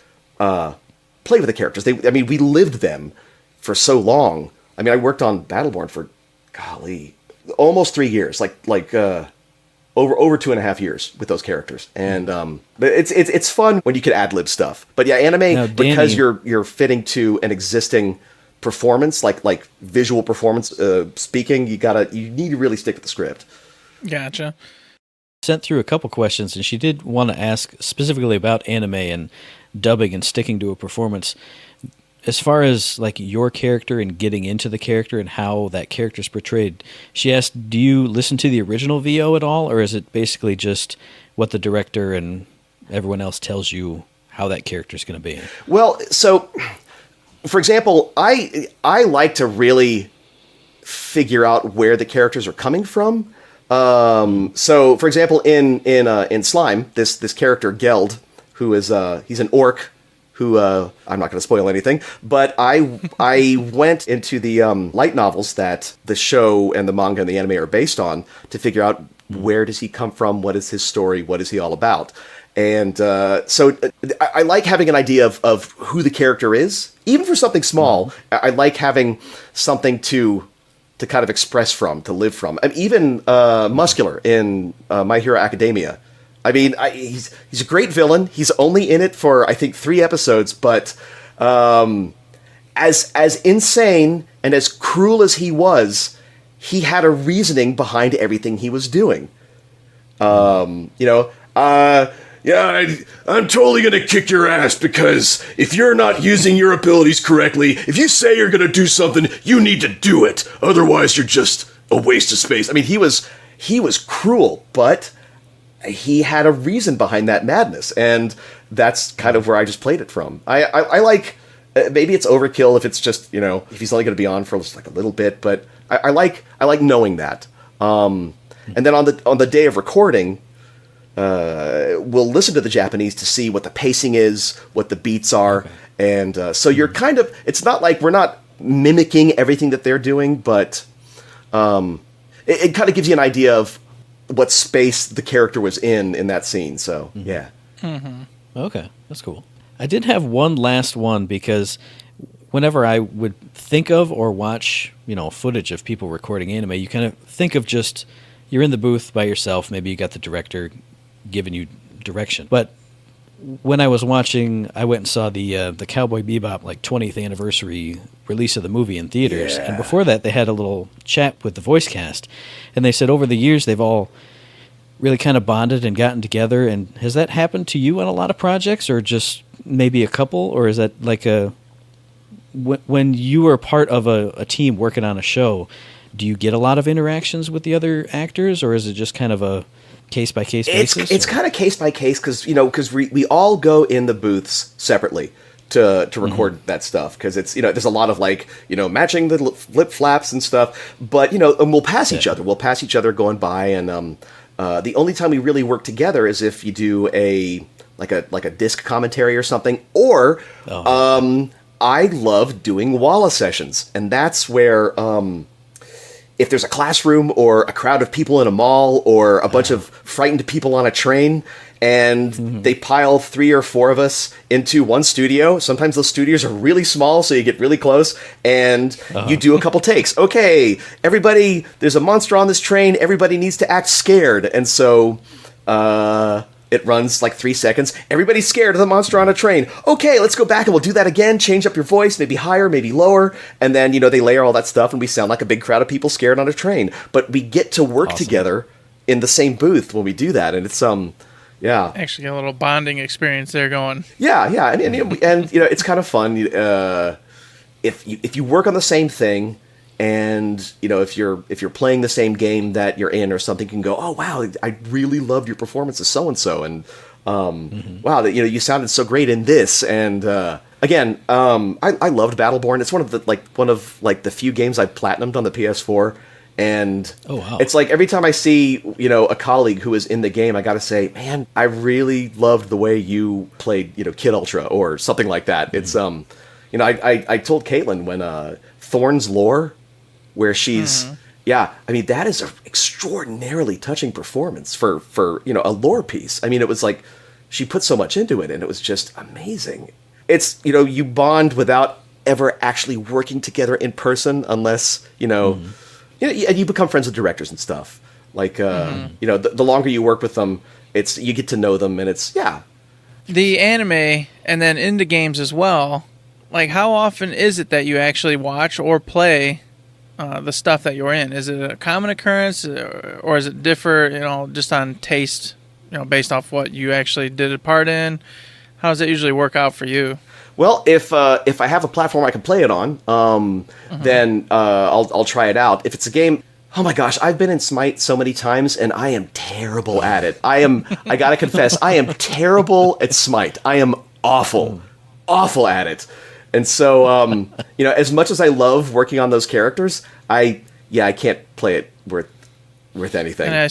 play with the characters. I mean, we lived them for so long. I mean, I worked on Battleborn for, golly, almost 3 years, over 2.5 years with those characters. And but it's fun when you can ad-lib stuff. But yeah, anime, Now, Danny, because you're fitting to an existing performance, like visual performance speaking, you need to really stick with the script. Gotcha. Sent through a couple questions, and she did want to ask specifically about anime and dubbing and sticking to a performance. As far as like your character and getting into the character and how that character is portrayed, she asked, do you listen to the original VO at all, or is it basically just what the director and everyone else tells you how that character is going to be? Well, so for example, I like to really figure out where the characters are coming from. So for example, in Slime, this character Geld, who is he's an orc. Who I'm not going to spoil anything, but I went into the light novels that the show and the manga and the anime are based on to figure out where does he come from, what is his story, what is he all about, and so I like having an idea of who the character is, even for something small. I like having something to kind of express from, to live from. And even Muscular in My Hero Academia. I mean, he's a great villain. He's only in it for, I think, 3 episodes, but as insane and as cruel as he was, he had a reasoning behind everything he was doing. I'm totally going to kick your ass because if you're not using your abilities correctly, if you say you're going to do something, you need to do it. Otherwise, you're just a waste of space. I mean, he was cruel, but he had a reason behind that madness, and that's kind of where I just played it from. I like, maybe it's overkill if it's just, if he's only going to be on for just like a little bit, but I like knowing that. And then on the day of recording, we'll listen to the Japanese to see what the pacing is, what the beats are, and so you're kind of, it's not like we're not mimicking everything that they're doing, but it kind of gives you an idea of what space the character was in that scene. So yeah. Okay, that's cool. I did have one last one because whenever I would think of or watch, footage of people recording anime, you kind of think of just, you're in the booth by yourself. Maybe you got the director giving you direction. But when I was watching, I went and saw the Cowboy Bebop 20th anniversary release of the movie in theaters. Yeah. And before that, they had a little chat with the voice cast. And they said over the years, they've all really kind of bonded and gotten together. And has that happened to you on a lot of projects, or just maybe a couple? Or is that like when you are part of a team working on a show, do you get a lot of interactions with the other actors, or is it just kind of a case-by-case basis? It's kind of case-by-case because we all go in the booths separately to record that stuff, because it's, there's a lot of matching the lip flaps and stuff, but and we'll pass each other. We'll pass each other going by, and the only time we really work together is if you do a disc commentary or something, or I love doing Walla sessions, and that's where if there's a classroom or a crowd of people in a mall or a bunch of frightened people on a train, and they pile 3 or 4 of us into one studio. Sometimes those studios are really small, so you get really close, and you do a couple takes. Okay, everybody, there's a monster on this train. Everybody needs to act scared. And so it runs 3 seconds. Everybody's scared of the monster on a train. Okay, let's go back and we'll do that again. Change up your voice, maybe higher, maybe lower. And then, they layer all that stuff, and we sound like a big crowd of people scared on a train. But we get to work together in the same booth when we do that. And it's, yeah. Actually, a little bonding experience there going. Yeah, and it's kind of fun. If you work on the same thing, and if you're playing the same game that you're in or something, you can go, oh wow, I really loved your performance as so and so, and wow, you sounded so great in this. And again, I loved Battleborn. It's one of the few games I've platinumed on the PS4. And it's every time I see, a colleague who is in the game, I got to say, man, I really loved the way you played, Kid Ultra or something like that. It's, I told Caitlin when Thorn's Lore, where she's, that is an extraordinarily touching performance for a lore piece. I mean, it was she put so much into it, and it was just amazing. it's, you bond without ever actually working together in person, unless, and you become friends with directors and stuff. Like, the longer you work with them, you get to know them, and The anime and then into games as well. Like, how often is it that you actually watch or play the stuff that you're in? Is it a common occurrence, or is it differ, just on taste, based off what you actually did a part in? How does it usually work out for you? Well, if I have a platform I can play it on, then I'll try it out. If it's a game, oh my gosh, I've been in Smite so many times, and I am terrible at it. I gotta confess, I am terrible at Smite. I am awful at it. And so, as much as I love working on those characters, I can't play it worth anything. And I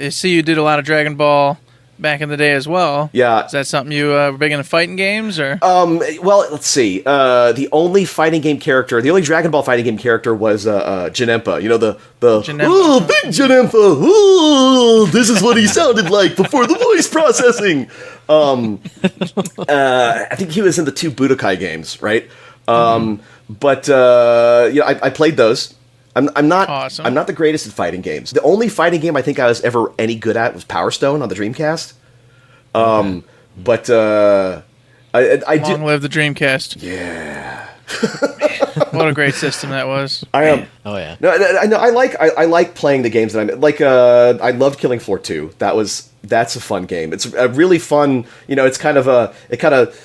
see you did a lot of Dragon Ball back in the day as well. Yeah. Is that something you were big into fighting games, or? Well, let's see. The only Dragon Ball fighting game character was Janempa. The Janempa. Big Janempa. Oh, this is what he sounded like before the voice processing. I think he was in the 2 Budokai games, right? But I played those. I'm not awesome. I'm not the greatest at fighting games. The only fighting game I think I was ever any good at was Power Stone on the Dreamcast. But I do. Long live the Dreamcast. Yeah. What a great system that was. I am. Oh yeah. No, I like playing the games that I'm like. I loved Killing Floor 2. That's a fun game. It's a really fun. It's kind of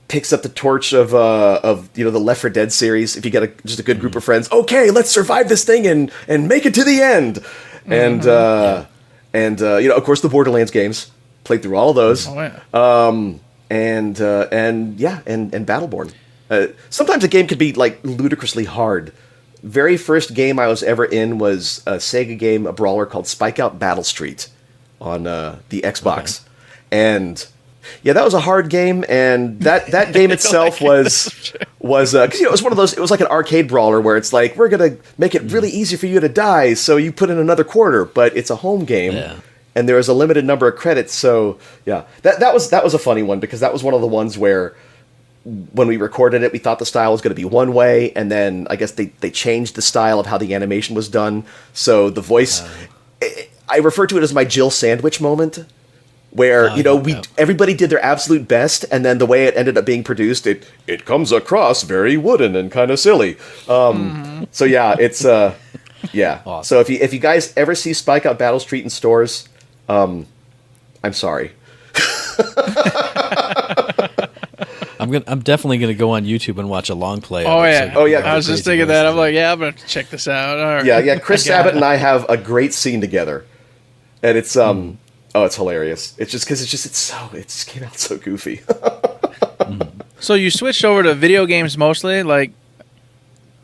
picks up the torch of the Left 4 Dead series. If you get just a good group of friends, okay, let's survive this thing and make it to the end. And of course the Borderlands games, played through all of those. Oh yeah. And Battleborn. Sometimes a game could be like ludicrously hard. Very first game I was ever in was a Sega game, a brawler called Spike Out Battle Street on the Xbox. Okay. And yeah, that was a hard game, and that game itself was because it was one of those. It was like an arcade brawler where it's like, we're gonna make it really easy for you to die, so you put in another quarter, but it's a home game. Yeah. And there was a limited number of credits, so yeah, that was a funny one, because that was one of the ones where when we recorded it, we thought the style was going to be one way, and then I guess they changed the style of how the animation was done. So the voice, I refer to it as my Jill Sandwich moment, where everybody did their absolute best, and then the way it ended up being produced, it comes across very wooden and kind of silly. So yeah, it's yeah. Awesome. So if you guys ever see Spike Out Battle Street in stores, I'm sorry. I'm definitely gonna go on YouTube and watch a long play. Oh yeah, oh yeah. I was just thinking that. I'm like, I'm gonna check this out. All right. Yeah. Chris Sabat and I have a great scene together, and it's it's hilarious. It's just because it just came out so goofy. So you switched over to video games mostly. Like,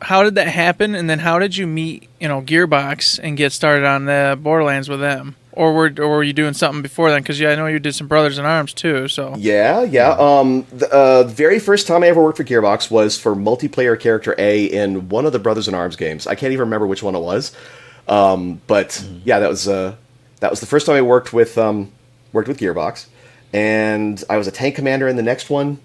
how did that happen? And then how did you meet Gearbox and get started on the Borderlands with them? Or were you doing something before then? Because I know you did some Brothers in Arms too. So yeah. The very first time I ever worked for Gearbox was for multiplayer character A in one of the Brothers in Arms games. I can't even remember which one it was. But yeah, that was the first time I worked with Gearbox, and I was a tank commander in the next one.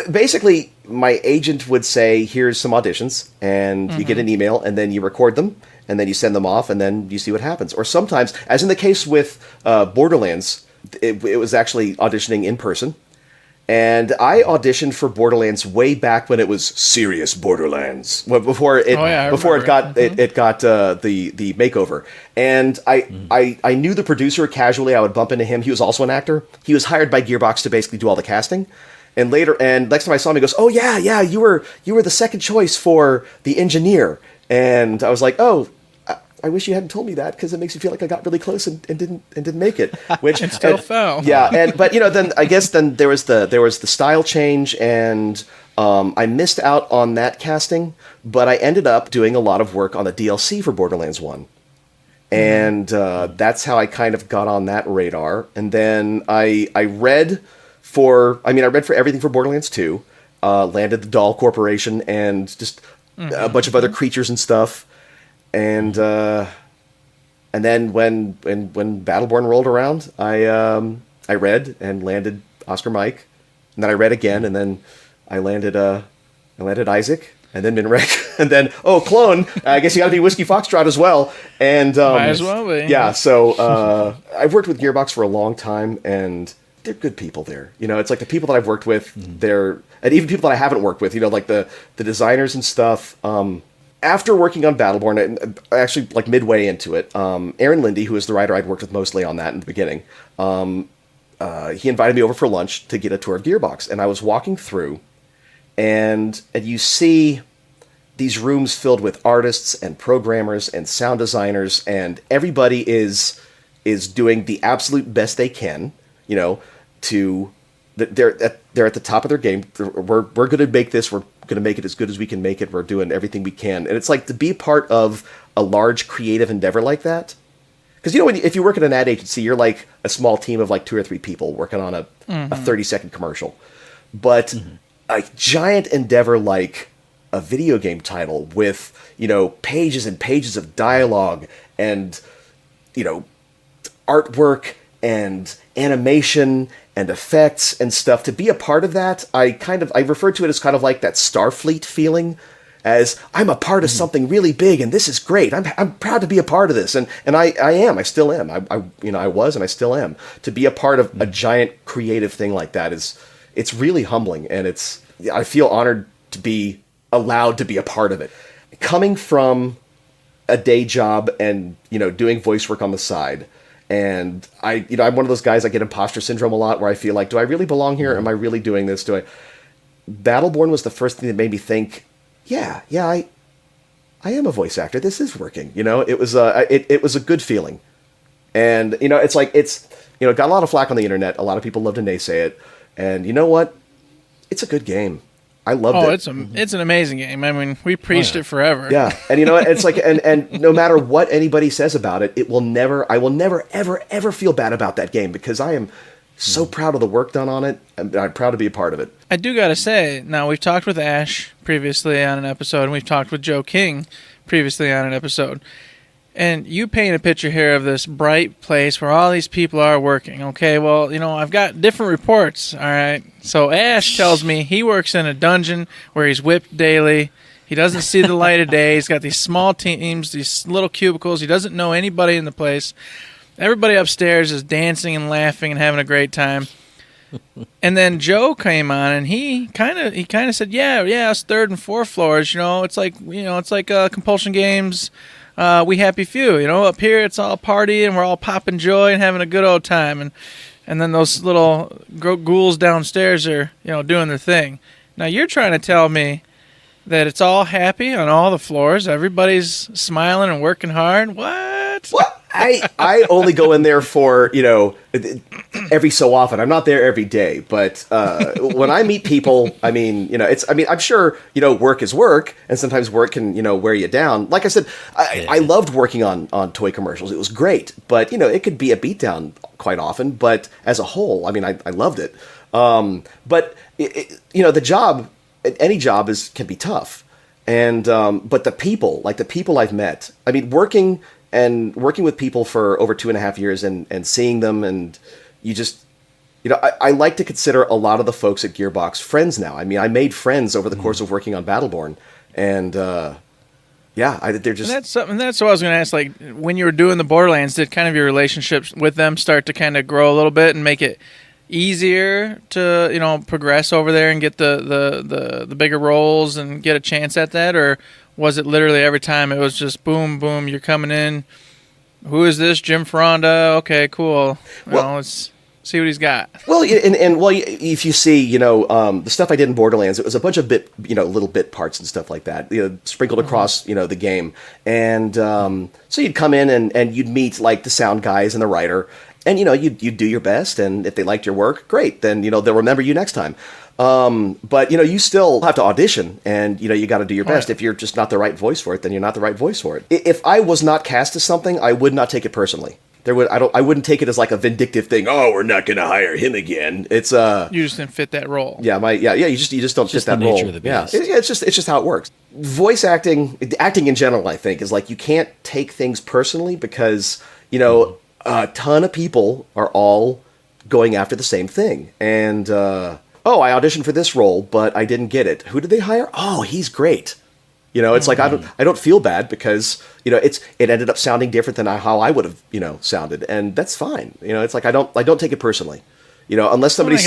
Basically, my agent would say, "Here's some auditions," and you get an email, and then you record them, and then you send them off, and then you see what happens. Or sometimes, as in the case with Borderlands, it was actually auditioning in person. And I auditioned for Borderlands way back when it was serious Borderlands, before it got the makeover. And I knew the producer casually. I would bump into him. He was also an actor. He was hired by Gearbox to basically do all the casting. And next time I saw him, he goes, "Oh yeah, you were the second choice for the engineer." And I was like, "Oh, I wish you hadn't told me that, because it makes me feel like I got really close and didn't make it." Which and still fell. Yeah, but then I guess there was the style change, and I missed out on that casting, but I ended up doing a lot of work on the DLC for Borderlands 1. And that's how I kind of got on that radar. And then I read for everything for Borderlands 2, landed the Doll Corporation, and just a bunch of other creatures and stuff. And then when Battleborn rolled around, I read and landed Oscar Mike, and then I read again, and then I landed Isaac, and then Minrek, and then Clone. I guess you got to be Whiskey Foxtrot as well. And Might as well be. Yeah. So I've worked with Gearbox for a long time, and they're good people there. It's like the people that I've worked with, and even people that I haven't worked with. Like the designers and stuff. After working on Battleborn, actually like midway into it, Aaron Lindy, who is the writer I'd worked with mostly on that in the beginning, he invited me over for lunch to get a tour of Gearbox, and I was walking through, and you see these rooms filled with artists and programmers and sound designers, and everybody is doing the absolute best they can, they're at the top of their game. We're going to make this. We're going to make it as good as we can make it. We're doing everything we can. And it's like to be part of a large creative endeavor like that. Because, if you work at an ad agency, you're like a small team of like 2 or 3 people working on a 30-second commercial. But a giant endeavor like a video game title with, pages and pages of dialogue and, artwork and animation and effects and stuff, to be a part of that, I refer to it as kind of like that Starfleet feeling, as I'm a part of something really big and this is great. I'm proud to be a part of this, and I am. I still am. I was and I still am. To be a part of a giant creative thing like that it's really humbling, and I feel honored to be allowed to be a part of it. Coming from a day job and doing voice work on the side. And I'm one of those guys, I get imposter syndrome a lot, where I feel like, do I really belong here? Am I really doing this? Battleborn was the first thing that made me think, I am a voice actor. This is working. It was a good feeling. And, it's like, got a lot of flack on the internet. A lot of people love to naysay it. And you know what? It's a good game. I loved it. It's an amazing game. I mean, we preached it forever. Yeah, and it's like, and no matter what anybody says about it, I will never, ever feel bad about that game, because I am so proud of the work done on it, and I'm proud to be a part of it. I do gotta say, now we've talked with Ash previously on an episode, and we've talked with Joe King previously on an episode. And you paint a picture here of this bright place where all these people are working. Okay, well, I've got different reports, all right? So Ash tells me he works in a dungeon where he's whipped daily. He doesn't see the light of day. He's got these small teams, these little cubicles. He doesn't know anybody in the place. Everybody upstairs is dancing and laughing and having a great time. And then Joe came on, and he kind of said, yeah, it's 3rd and 4th floors. It's like Compulsion Games. We Happy Few, up here it's all party and we're all popping joy and having a good old time, and then those little ghouls downstairs are doing their thing. Now you're trying to tell me that it's all happy on all the floors, everybody's smiling and working hard? What? I only go in there for every so often. I'm not there every day, but when I meet people, I'm sure work is work, and sometimes work can wear you down. Like I said, I loved working on toy commercials. It was great, but it could be a beatdown quite often. But as a whole, I loved it. But the job, any job can be tough, and but the people I've met, working with people for over 2.5 years and seeing them, and you just, I like to consider a lot of the folks at Gearbox friends now. I made friends over the course of working on Battleborn, and they're just... That's what I was going to ask. Like, when you were doing the Borderlands, did kind of your relationships with them start to kind of grow a little bit and make it easier to progress over there and get the bigger roles and get a chance at that? Or was it literally every time it was just boom, boom, you're coming in, who is this, Jim Foronda? Okay, cool. Let's see what he's got. Well, if you see, the stuff I did in Borderlands, it was a bunch of little bit parts and stuff like that, sprinkled across, the game. And so you'd come in and you'd meet like the sound guys and the writer, and you'd do your best, and if they liked your work, great. Then they'll remember you next time. But you still have to audition, and you got to do your best. If you're just not the right voice for it, then you're not the right voice for it. If I was not cast as something, I would not take it personally. I wouldn't take it as like a vindictive thing. Oh, we're not going to hire him again. It's you just didn't fit that role. Yeah, you just don't fit that role. Nature of the beast. Yeah, it's just how it works. Voice acting in general, I think, is like you can't take things personally, because a ton of people are all going after the same thing, and a oh, I auditioned for this role, but I didn't get it. Who did they hire? Oh, he's great. It's like I don't feel bad because it ended up sounding different than how I would have sounded, and that's fine. It's like I don't take it personally. Unless somebody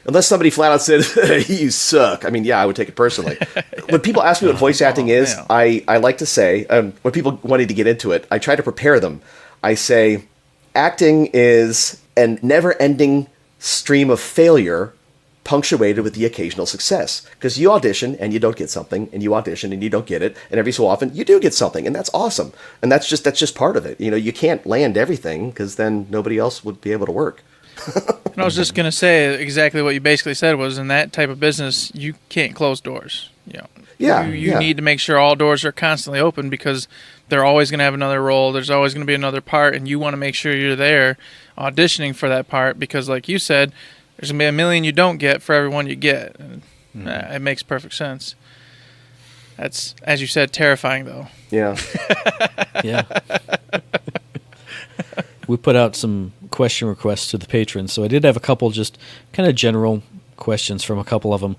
unless somebody flat out said you suck. I mean, yeah, I would take it personally. When people ask me what voice acting is, I like to say when people wanting to get into it, I try to prepare them. I say acting is a never-ending stream of failure punctuated with the occasional success, because you audition and you don't get something, and you audition and you don't get it, and every so often you do get something, and that's awesome, and that's just part of it. You can't land everything, because then nobody else would be able to work. And I was just gonna say exactly what you basically said was, in that type of business you can't close doors. You need to make sure all doors are constantly open, because they're always going to have another role. There's always going to be another part, and you want to make sure you're there auditioning for that part, because like you said, there's going to be a million you don't get for every one you get. And it makes perfect sense. That's, as you said, terrifying, though. Yeah. Yeah. We put out some question requests to the patrons, so I did have a couple just kind of general questions from a couple of them.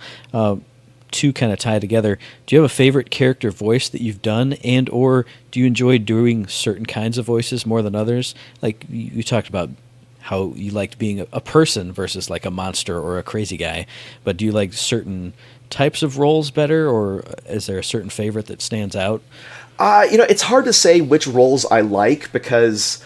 Two kind of tie together. Do you have a favorite character voice that you've done, and or do you enjoy doing certain kinds of voices more than others? Like you talked about how you liked being a person versus like a monster or a crazy guy, but do you like certain types of roles better, or is there a certain favorite that stands out? It's hard to say which roles I like, because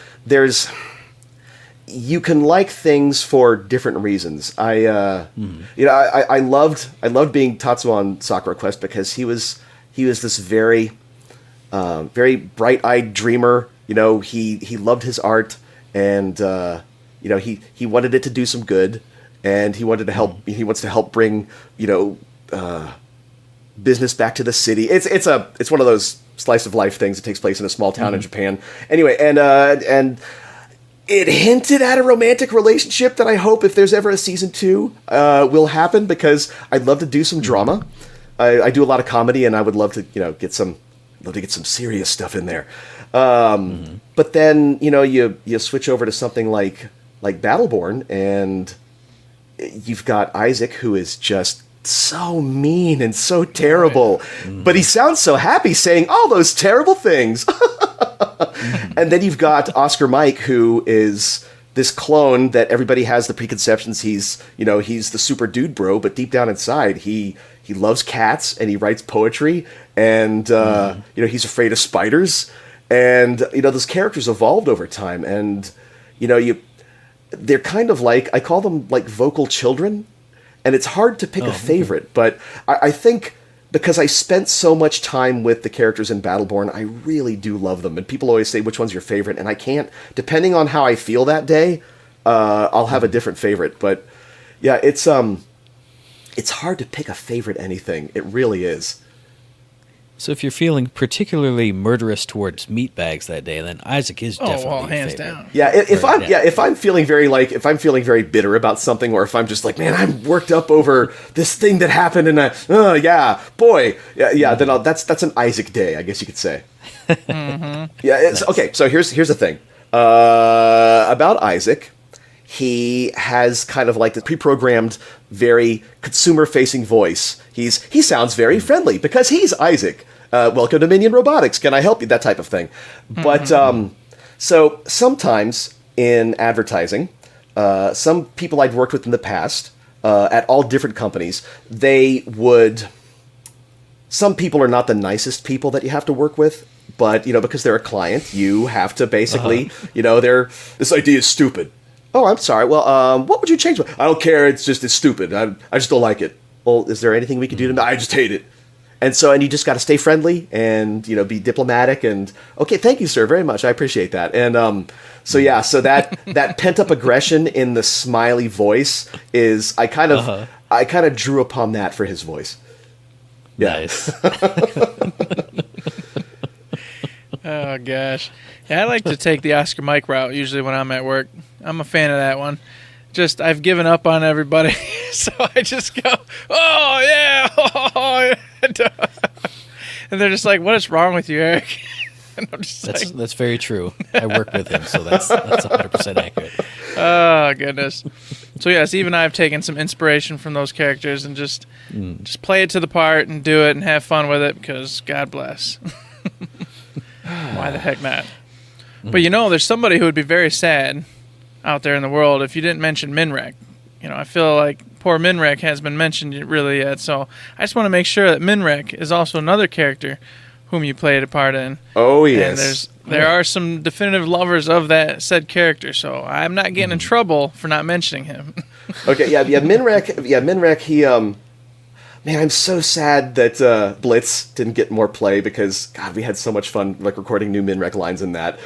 you can like things for different reasons. I loved being Tatsuo on Sakura Quest, because he was this very bright-eyed dreamer. He loved his art, and he wanted it to do some good, and he wanted to help. He wants to help bring business back to the city. It's one of those slice of life things that takes place in a small town in Japan. Anyway, and it hinted at a romantic relationship that I hope, if there's ever a season 2, will happen, because I'd love to do some drama. I do a lot of comedy, and I would love to get some serious stuff in there. But then you switch over to something like Battleborn, and you've got Isaac, who is just so mean and so terrible, but he sounds so happy saying all those terrible things. And then you've got Oscar Mike, who is this clone that everybody has the preconceptions he's the super dude bro, but deep down inside he loves cats, and he writes poetry, and he's afraid of spiders, and those characters evolved over time, and they're kind of like, I call them like vocal children, and it's hard to pick a favorite, but I think because I spent so much time with the characters in Battleborn, I really do love them. And people always say, which one's your favorite? And I can't, depending on how I feel that day, I'll have a different favorite. But yeah, it's hard to pick a favorite anything. It really is. So if you're feeling particularly murderous towards meatbags that day, then Isaac is definitely hands favorite. down. Yeah, if I'm feeling very bitter about something, or if I'm just like, man, I'm worked up over this thing that happened, and then that's an Isaac day, I guess you could say. Yeah, okay. So here's the thing about Isaac. He has kind of like the pre-programmed, very consumer-facing voice. He sounds very friendly because he's Isaac. Welcome to Minion Robotics. Can I help you? That type of thing. But so sometimes in advertising, some people I'd worked with in the past at all different companies, some people are not the nicest people that you have to work with. But because they're a client, you have to basically, this idea is stupid. Oh, I'm sorry. Well, what would you change? I don't care. It's stupid. I just don't like it. Well, is there anything we can do to? I just hate it. And you just got to stay friendly and be diplomatic and okay. Thank you, sir, very much. I appreciate that. And so that pent up aggression in the smiley voice is I kind of drew upon that for his voice. Yeah. Nice. Oh gosh, yeah, I like to take the Oscar Mike route usually when I'm at work. I'm a fan of that one. Just I've given up on everybody, so I just go, oh yeah, and they're just like, what is wrong with you, Eric? I'm just saying. That's very true. I work with him, so that's 100% accurate. Oh goodness. So yes, even I've taken some inspiration from those characters and just play it to the part and do it and have fun with it because God bless. Why the heck not? But there's somebody who would be very sad out there in the world if you didn't mention Minrek. I feel like poor Minrek hasn't been mentioned really yet, so I just want to make sure that Minrek is also another character whom you played a part in. Oh, yes. And there are some definitive lovers of that said character, so I'm not getting in trouble for not mentioning him. Okay, yeah, Minrek, he, man, I'm so sad that Blitz didn't get more play because, God, we had so much fun, recording new Minrek lines in that.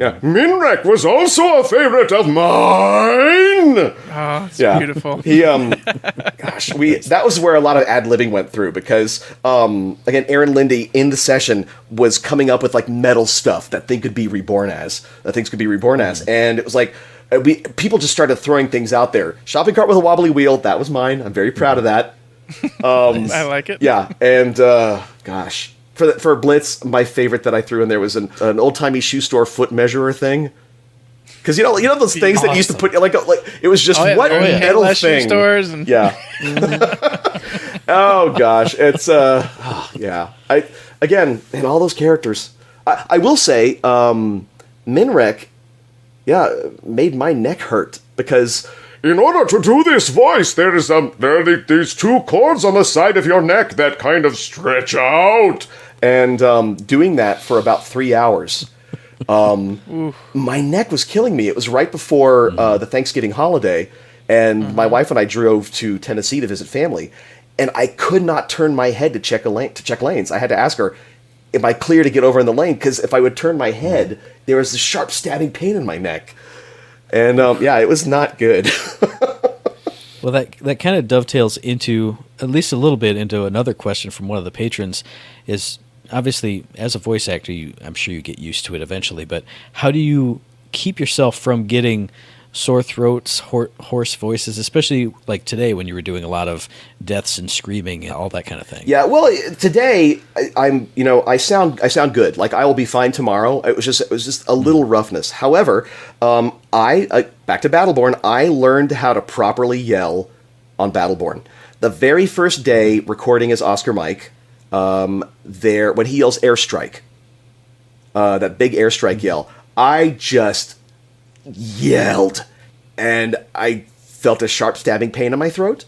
Yeah, Minrek was also a favorite of mine! Oh, it's yeah. beautiful. He, gosh, that was where a lot of ad-libbing went through because, again, Aaron Lindy in the session was coming up with, metal stuff that things could be reborn as. And it was like, people just started throwing things out there. Shopping cart with a wobbly wheel, that was mine. I'm very proud of that. I like it. Yeah, and, gosh... For Blitz, my favorite that I threw in there was an old-timey shoe store foot measurer thing. Because you know those things that you used to put like it was just what metal thing? Shoe stores and yeah. Oh gosh, it's yeah. Again, and all those characters. I will say, Minrek, made my neck hurt because in order to do this voice, there are these two cords on the side of your neck that kind of stretch out. And doing that for about 3 hours, my neck was killing me. It was right before the Thanksgiving holiday, and my wife and I drove to Tennessee to visit family, and I could not turn my head to check lanes. I had to ask her, "Am I clear to get over in the lane?" Because if I would turn my head, there was this sharp stabbing pain in my neck, and it was not good. Well, that kind of dovetails into, at least a little bit, into another question from one of the patrons, is obviously, as a voice actor, I'm sure you get used to it eventually, but how do you keep yourself from getting sore throats, hoarse voices, especially like today when you were doing a lot of deaths and screaming and all that kind of thing? Yeah, well, today I sound good. Like I will be fine tomorrow. It was just a little roughness. However, I back to Battleborn, I learned how to properly yell on Battleborn. The very first day recording as Oscar Mike, when he yells airstrike, that big airstrike yell, I just yelled, and I felt a sharp stabbing pain in my throat,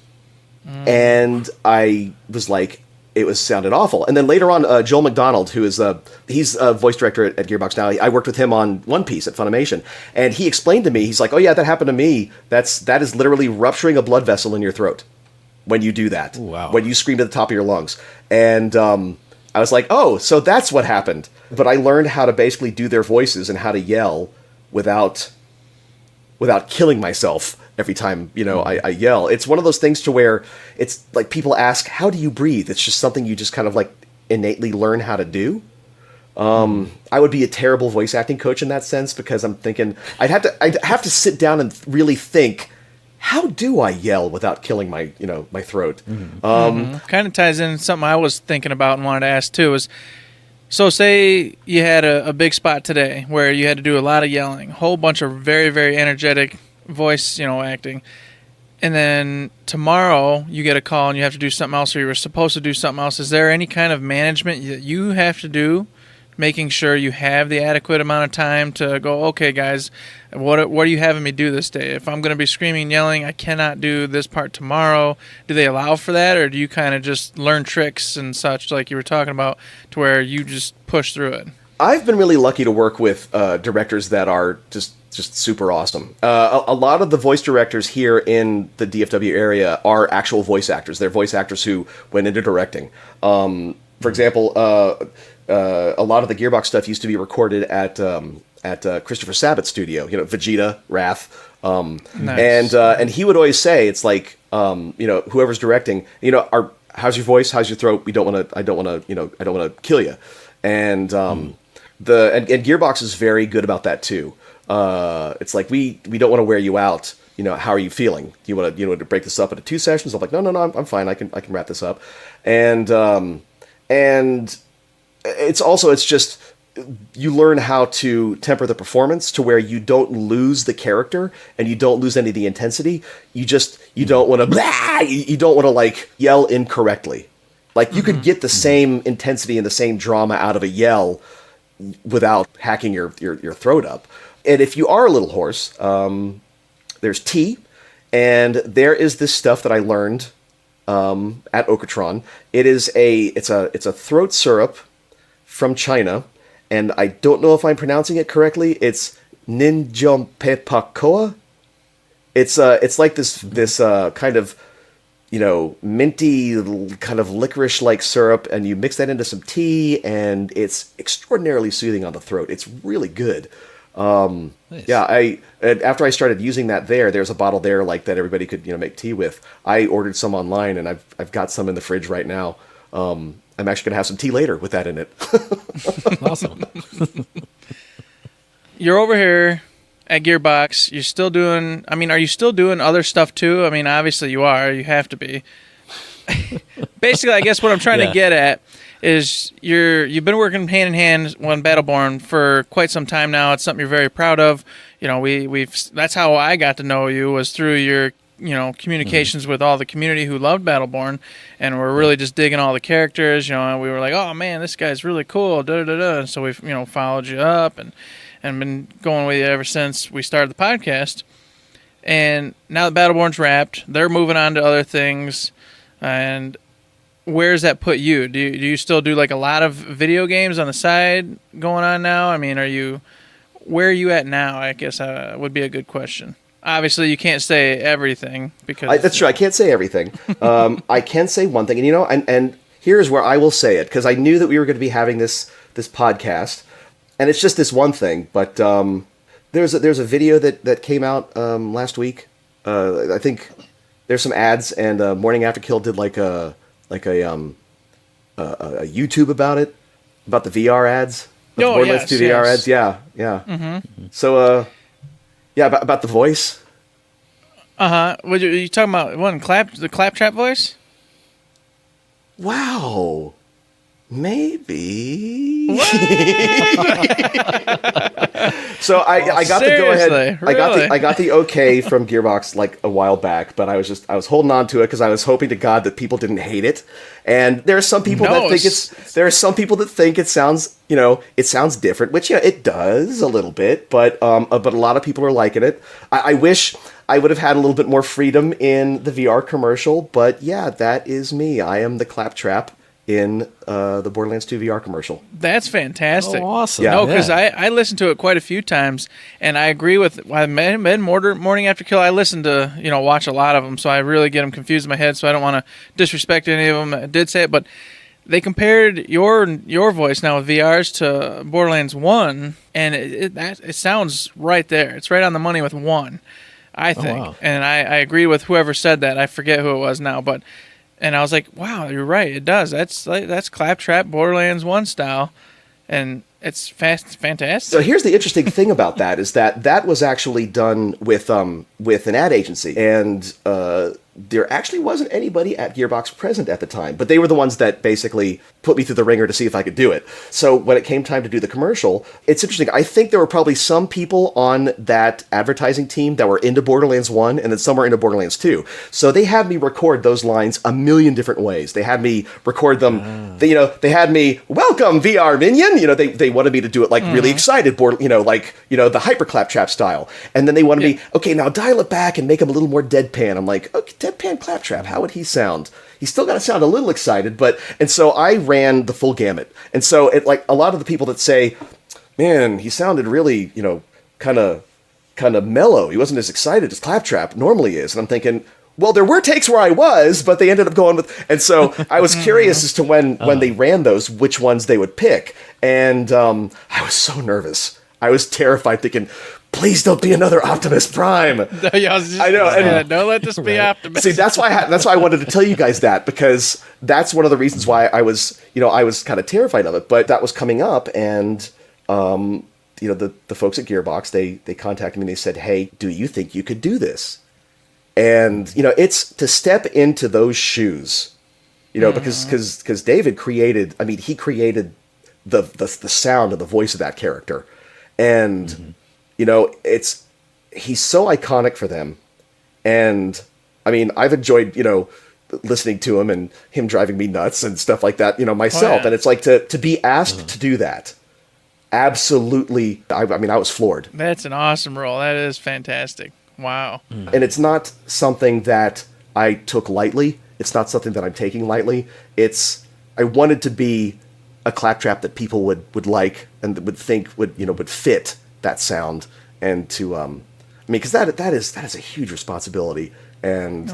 and I was like, it sounded awful. And then later on, Joel McDonald, who is he's a voice director at Gearbox now. I worked with him on One Piece at Funimation, and he explained to me, he's like, "Oh yeah, that happened to me. That is literally rupturing a blood vessel in your throat when you do that. Ooh, wow. When you scream at the top of your lungs." And I was like, "Oh, so that's what happened." But I learned how to basically do their voices and how to yell without killing myself every time, I yell. It's one of those things to where it's like people ask, how do you breathe? It's just something you just kind of like innately learn how to do. I would be a terrible voice acting coach in that sense because I'm thinking I'd have to sit down and really think, how do I yell without killing my throat? Kind of ties in something I was thinking about and wanted to ask too is, so say you had a big spot today where you had to do a lot of yelling, a whole bunch of very, very energetic voice, acting, and then tomorrow you get a call and you have to do something else or you were supposed to do something else. Is there any kind of management that you have to do, making sure you have the adequate amount of time to go, okay, guys, what are you having me do this day? If I'm going to be screaming and yelling, I cannot do this part tomorrow. Do they allow for that, or do you kind of just learn tricks and such like you were talking about to where you just push through it? I've been really lucky to work with directors that are just super awesome. A lot of the voice directors here in the DFW area are actual voice actors. They're voice actors who went into directing. For example, a lot of the Gearbox stuff used to be recorded at Christopher Sabat's studio. Vegeta, Wrath, Nice. and he would always say, it's like, whoever's directing, how's your voice, how's your throat? I don't want to kill you. And Gearbox is very good about that too. It's like we don't want to wear you out. How are you feeling? Do you want to break this up into 2 sessions? I'm like, no, I'm fine. I can wrap this up. And it's just you learn how to temper the performance to where you don't lose the character and you don't lose any of the intensity. You don't want to you don't want to like yell incorrectly. Like you could get the same intensity and the same drama out of a yell without hacking your throat up. And if you are a little hoarse, there's tea, and there is this stuff that I learned at Okatron. It's a throat syrup from China, and I don't know if I'm pronouncing it correctly. It's Ninjompepakoa. It's like this kind of, minty kind of licorice-like syrup, and you mix that into some tea, and it's extraordinarily soothing on the throat. It's really good. Nice. Yeah, after I started using that there's a bottle there like that everybody could make tea with. I ordered some online, and I've got some in the fridge right now. I'm actually gonna have some tea later with that in it. Awesome. You're over here at Gearbox. You're still doing. I mean, are you still doing other stuff too? I mean, obviously you are. You have to be. Basically, I guess what I'm trying to get at is you've been working hand in hand on Battleborn for quite some time now. It's something you're very proud of. That's how I got to know you, was through your communications with all the community who loved Battleborn, and we're really just digging all the characters. And we were like, oh man, this guy's really cool. Da da da. And so we've followed you up and been going with you ever since we started the podcast. And now that Battleborn's wrapped, they're moving on to other things. And where's that put you? Do you still do like a lot of video games on the side going on now? I mean, where are you at now? I guess would be a good question. Obviously, you can't say everything because that's true. I can't say everything. I can say one thing, and here's where I will say it, because I knew that we were going to be having this podcast, and it's just this one thing. But there's a video that came out last week. I think there's some ads, and Morning After Kill did like a YouTube about it, about the VR ads. Borderlands 2 VR ads. Yeah. Mm-hmm. So about the voice. What are you talking about? The claptrap voice? Wow. Maybe. So I got the go ahead. Really? I got the okay from Gearbox like a while back, but I was holding on to it because I was hoping to God that people didn't hate it. And there are some people that think it sounds it sounds different, which it does a little bit, but a lot of people are liking it. I wish I would have had a little bit more freedom in the VR commercial, but yeah, that is me. I am the claptrap in the Borderlands 2 VR commercial. That's fantastic. Oh, awesome. Yeah. No, because I listened to it quite a few times, and I agree with Morning After Kill. I listened to, watch a lot of them, so I really get them confused in my head, so I don't want to disrespect any of them. I did say it, but they compared your voice now with VR's to Borderlands 1, and it sounds right there. It's right on the money with 1, I think. Oh, wow. And I agree with whoever said that. I forget who it was now, but... And I was like, wow, you're right. It does. That's claptrap Borderlands 1 style. And it's fantastic. So here's the interesting thing about that is that was actually done with an ad agency. And there actually wasn't anybody at Gearbox present at the time. But they were the ones that basically put me through the ringer to see if I could do it. So when it came time to do the commercial, it's interesting. I think there were probably some people on that advertising team that were into Borderlands 1 and then some were into Borderlands 2. So they had me record those lines a million different ways. They had me record them. They had me, welcome VR minion. They wanted me to do it like really excited, the hyper claptrap style. And then they wanted me, okay, now dial it back and make him a little more deadpan. I'm like, okay, deadpan claptrap, how would he sound? He's still got to sound a little excited, and so I ran the full gamut. And so it, like a lot of the people that say, man, he sounded really, kind of mellow. He wasn't as excited as Claptrap normally is. And I'm thinking, well, there were takes where I was, but they ended up going with, and so I was curious as to when they ran those, which ones they would pick. And I was so nervous. I was terrified, thinking, please don't be another Optimus Prime. I know. And don't let this be Optimus. See, that's why I wanted to tell you guys that, because that's one of the reasons why I was kind of terrified of it. But that was coming up, and the folks at Gearbox, they contacted me and they said, hey, do you think you could do this? And it's to step into those shoes, because David created the sound and the voice of that character. And, he's so iconic for them. And, I mean, I've enjoyed, listening to him and him driving me nuts and stuff like that, myself. Oh, yeah. And it's like to be asked to do that. Absolutely. I was floored. That's an awesome role. That is fantastic. Wow. And it's not something that I took lightly. It's not something that I'm taking lightly. I wanted to be a claptrap that people would like and would think would fit that sound, and to because that is a huge responsibility. And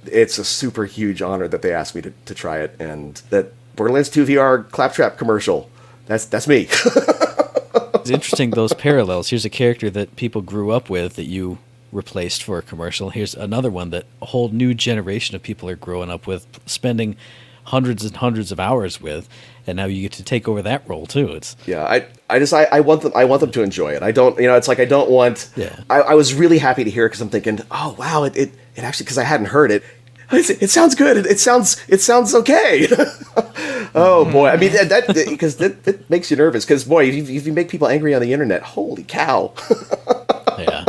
it's a super huge honor that they asked me to try it, and that Borderlands 2 VR claptrap commercial. That's me. It's interesting, those parallels. Here's a character that people grew up with that you replaced for a commercial. Here's another one that a whole new generation of people are growing up with, spending hundreds and hundreds of hours with, and now you get to take over that role too. It's I want them to enjoy it. I don't, it's like I don't want. Yeah. I was really happy to hear it because I'm thinking, oh wow, it actually, because I hadn't heard it. It sounds good. It sounds okay. Oh boy, I mean that makes you nervous because boy, if you make people angry on the internet, holy cow. yeah.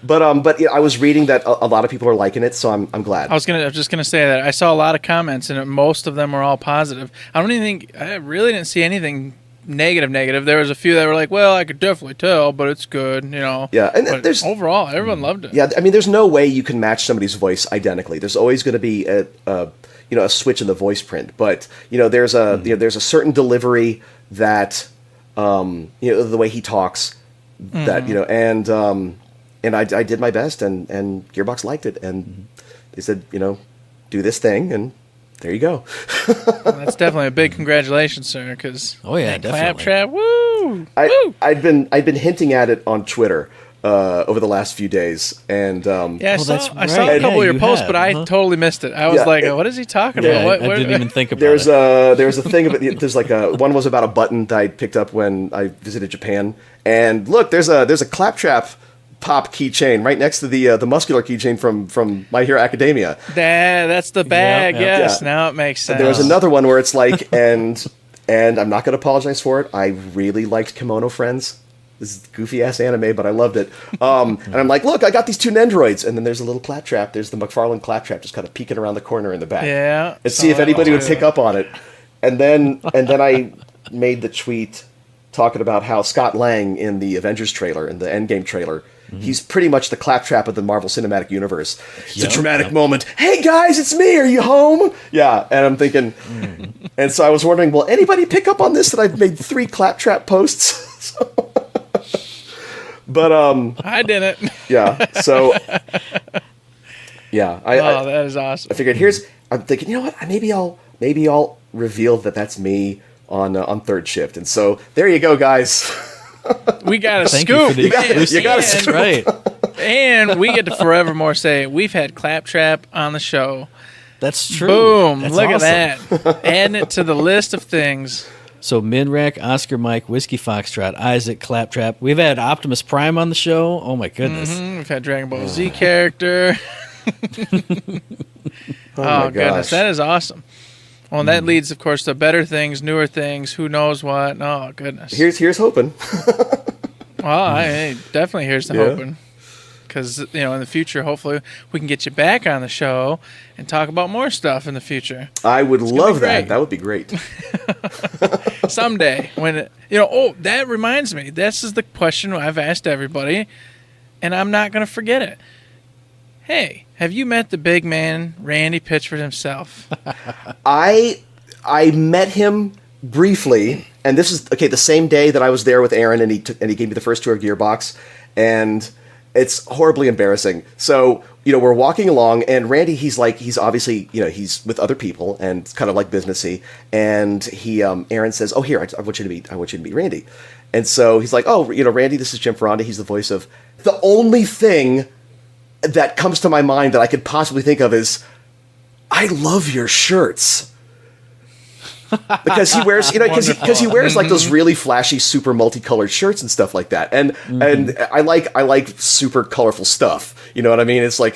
But I was reading that a lot of people are liking it, so I'm glad. I was just gonna say that I saw a lot of comments, and most of them were all positive. I really didn't see anything negative. There was a few that were like, well, I could definitely tell, but it's good, Yeah, and but there's overall, everyone loved it. Yeah, I mean, there's no way you can match somebody's voice identically. There's always going to be a switch in the voice print, but there's a certain delivery that the way he talks that and I did my best, and Gearbox liked it, and they said do this thing, and there you go. Well, that's definitely a big congratulations, sir. Because definitely. claptrap, woo! I've been hinting at it on Twitter over the last few days, and I saw that's a right. couple of Yeah, your you posts, have, but I totally missed it. I was what is he talking Yeah, about? I didn't even think about there's it. there's a thing about there's like one was about a button that I picked up when I visited Japan, and look, there's a claptrap pop keychain right next to the muscular keychain from My Hero Academia. That's the bag. Yeah. Yes, Yeah. now it makes sense. There was another one where it's like, and I'm not going to apologize for it. I really liked Kimono Friends. This is goofy ass anime, but I loved it. And I'm like, look, I got these two Nendroids, and then there's a little claptrap. There's the McFarlane claptrap just kind of peeking around the corner in the back. Yeah. And see if anybody would pick up on it. And then I made the tweet talking about how Scott Lang in the Avengers trailer, in the Endgame trailer, he's pretty much the claptrap of the Marvel Cinematic Universe. It's a dramatic moment. Hey guys, it's me. Are you home? Yeah, and I'm thinking, and so I was wondering, will anybody pick up on this? That I've made 3 claptrap posts. But I didn't. yeah. So yeah, That is awesome. I figured I'm thinking, you know what? Maybe I'll reveal that's me on third shift, and so there you go, guys. We got a Thank you scoop. for the You got a And- scoop. Right. And we get to forevermore say we've had claptrap on the show. That's true. Boom! That's Look awesome. at that. Adding it to the list of things. So Minrack, Oscar Mike, Whiskey Foxtrot, Isaac, Claptrap. We've had Optimus Prime on the show. Oh my goodness. We've had Dragon Ball Z character. my Goodness, gosh. that is awesome. Well, and that leads, of course, to better things, newer things. Who knows what? Oh goodness. Here's hoping. Well, I definitely here's the Yeah. hoping. Because, in the future, hopefully, we can get you back on the show and talk about more stuff in the future. I would love great. that. That would be great. Someday, when, that reminds me. This is the question I've asked everybody, and I'm not going to forget it. Hey, have you met the big man, Randy Pitchford himself? I met him briefly, and this is the same day that I was there with Aaron, and he gave me the first tour of Gearbox, and it's horribly embarrassing. So, we're walking along, and Randy, he's obviously, he's with other people, and it's kind of like businessy. And Aaron says, "Oh, here, I want you to meet Randy." And so he's like, "Oh, Randy, this is Jim Foronda. He's the voice of..." The only thing that comes to my mind that I could possibly think of is, I love your shirts. Because he wears, because he wears like those really flashy, super multicolored shirts and stuff like that, and I like super colorful stuff, You know what I mean? It's like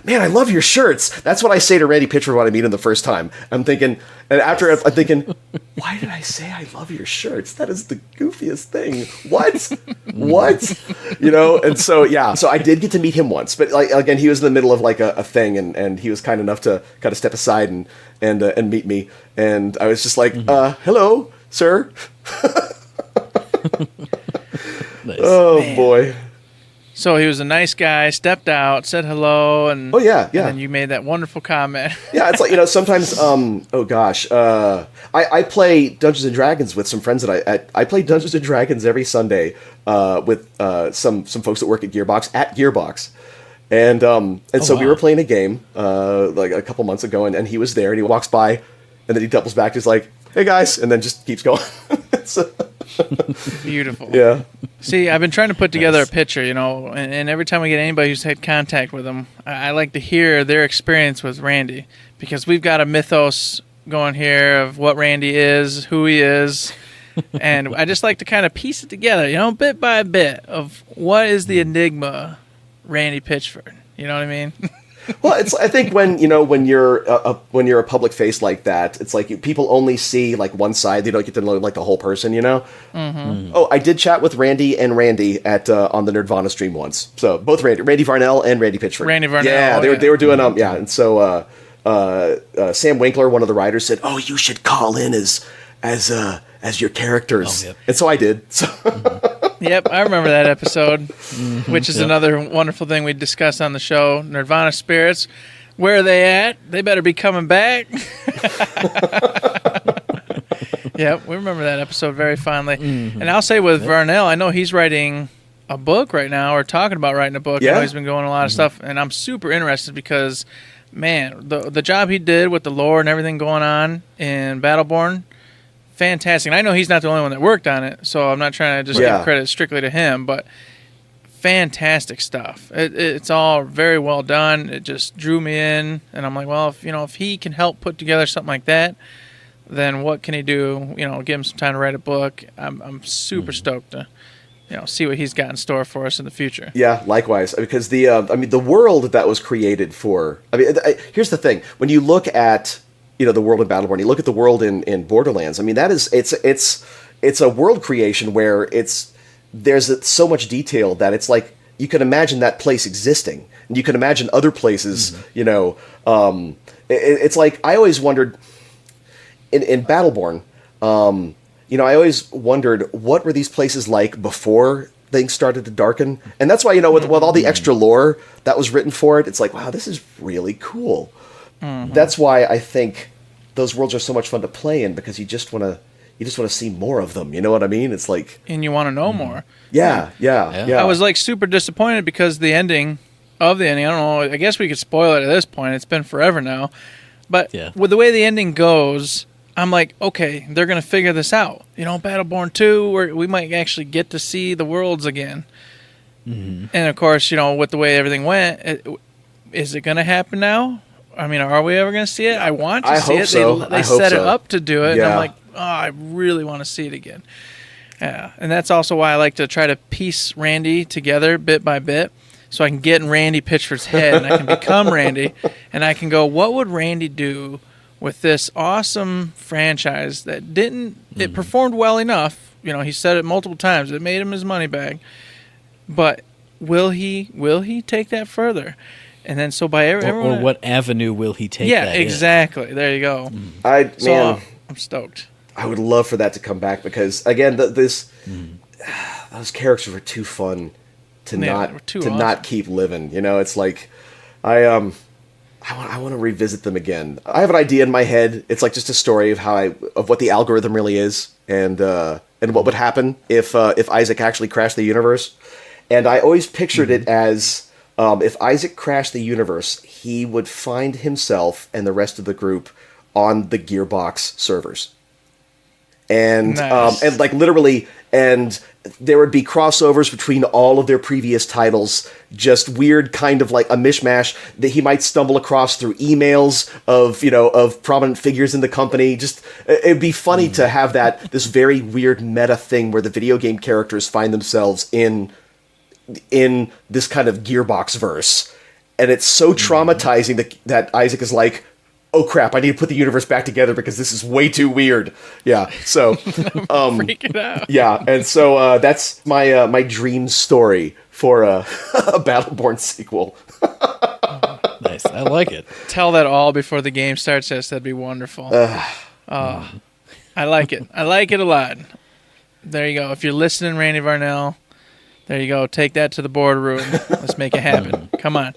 man, I love your shirts. That's what I say to Randy Pitchford when I meet him the first time. I'm thinking, and after I'm thinking, why did I say I love your shirts? That is the goofiest thing. What? You know? And so yeah, so I did get to meet him once, but like again, he was in the middle of like a thing, and he was kind enough to kind of step aside and meet me, and I was just like, hello, sir. Nice. Oh Man. boy. So he was a nice guy, stepped out, said hello, and Oh yeah. and then you made that wonderful comment. Yeah, it's like, you know, sometimes, oh gosh, I play Dungeons and Dragons with some friends that I play Dungeons and Dragons every Sunday with some folks that work at Gearbox. And so we were playing a game like a couple months ago, and he was there, and he walks by, and then he doubles back, he's like, hey guys, and then just keeps going. So, Beautiful. yeah. See, I've been trying to put together a picture, you know, and every time we get anybody who's had contact with him, I like to hear their experience with Randy, because we've got a mythos going here of what Randy is, who he is, and I just like to kind of piece it together, you know, bit by bit of what is the enigma Randy Pitchford. You know what I mean? Well, I think when you're a public face like that, it's like people only see like one side. They don't get to know like the whole person, you know. Mm-hmm. Oh, I did chat with Randy at on the Nerdvana stream once. So both Randy Varnell and Randy Pitchford. Randy Varnell, yeah, they were doing yeah, and so Sam Winkler, one of the writers, said, "Oh, you should call in as your characters," and so I did. So. Yep, I remember that episode, which is another wonderful thing we discussed on the show. Nirvana Spirits, where are they at? They better be coming back. Yep, we remember that episode very fondly. Mm-hmm. And I'll say with Varnell, I know he's writing a book right now, or talking about writing a book. Yeah. I know he's been going a lot of stuff, and I'm super interested because, man, the job he did with the lore and everything going on in Battleborn, fantastic. And I know he's not the only one that worked on it, so I'm not trying to just give credit strictly to him, but fantastic stuff. It's all very well done. It just drew me in, and I'm like, well, if he can help put together something like that, then what can he do? You know, give him some time to write a book. I'm super stoked to see what he's got in store for us in the future. Yeah, likewise. Because the world that was created for. Here's the thing: when you look at the world in Battleborn, you look at the world in Borderlands. I mean, it's a world creation where there's so much detail that it's like you can imagine that place existing, and you can imagine other places. It's like I always wondered in Battleborn. I always wondered what were these places like before things started to darken, and that's why with all the extra lore that was written for it, it's like, wow, this is really cool. Mm-hmm. That's why I think those worlds are so much fun to play in, because you just want to see more of them. You know what I mean? It's like, and you want to know more. Yeah. I was like super disappointed because the ending, I don't know. I guess we could spoil it at this point. It's been forever now, but with the way the ending goes, I'm like, okay, they're gonna figure this out. Battleborn 2, where we might actually get to see the worlds again. Mm-hmm. And of course, with the way everything went, is it gonna happen now? I mean, are we ever going to see it? I want to see it. So. They set it up to do it, and I'm like, oh, I really want to see it again. Yeah, and that's also why I like to try to piece Randy together bit by bit, so I can get in Randy Pitchford's head, and I can become Randy, and I can go, what would Randy do with this awesome franchise that didn't? It performed well enough. He said it multiple times. It made him his money back, but will he take that further? And then so by everyone, or what avenue will he take? Yeah, that exactly. There you go. I'm stoked. I would love for that to come back, because again, those characters were too fun to not keep living. It's like I want to revisit them again. I have an idea in my head. It's like just a story of what the algorithm really is, and what would happen if Isaac actually crashed the universe. And I always pictured it as, if Isaac crashed the universe, he would find himself and the rest of the group on the Gearbox servers. And nice. And like literally, and there would be crossovers between all of their previous titles, just weird kind of like a mishmash that he might stumble across through emails of prominent figures in the company. Just, it'd be funny to have this very weird meta thing where the video game characters find themselves in in this kind of Gearbox verse, and it's so traumatizing that Isaac is like, oh crap, I need to put the universe back together because this is way too weird. Yeah, so Freaking out. yeah, and so that's my dream story for a Battleborn sequel. Nice. I like it. Tell that all before the game starts. Yes, that'd be wonderful. I like it. I like it a lot. There you go. If you're listening, Randy Varnell, there you go. Take that to the boardroom. Let's make it happen. Come on.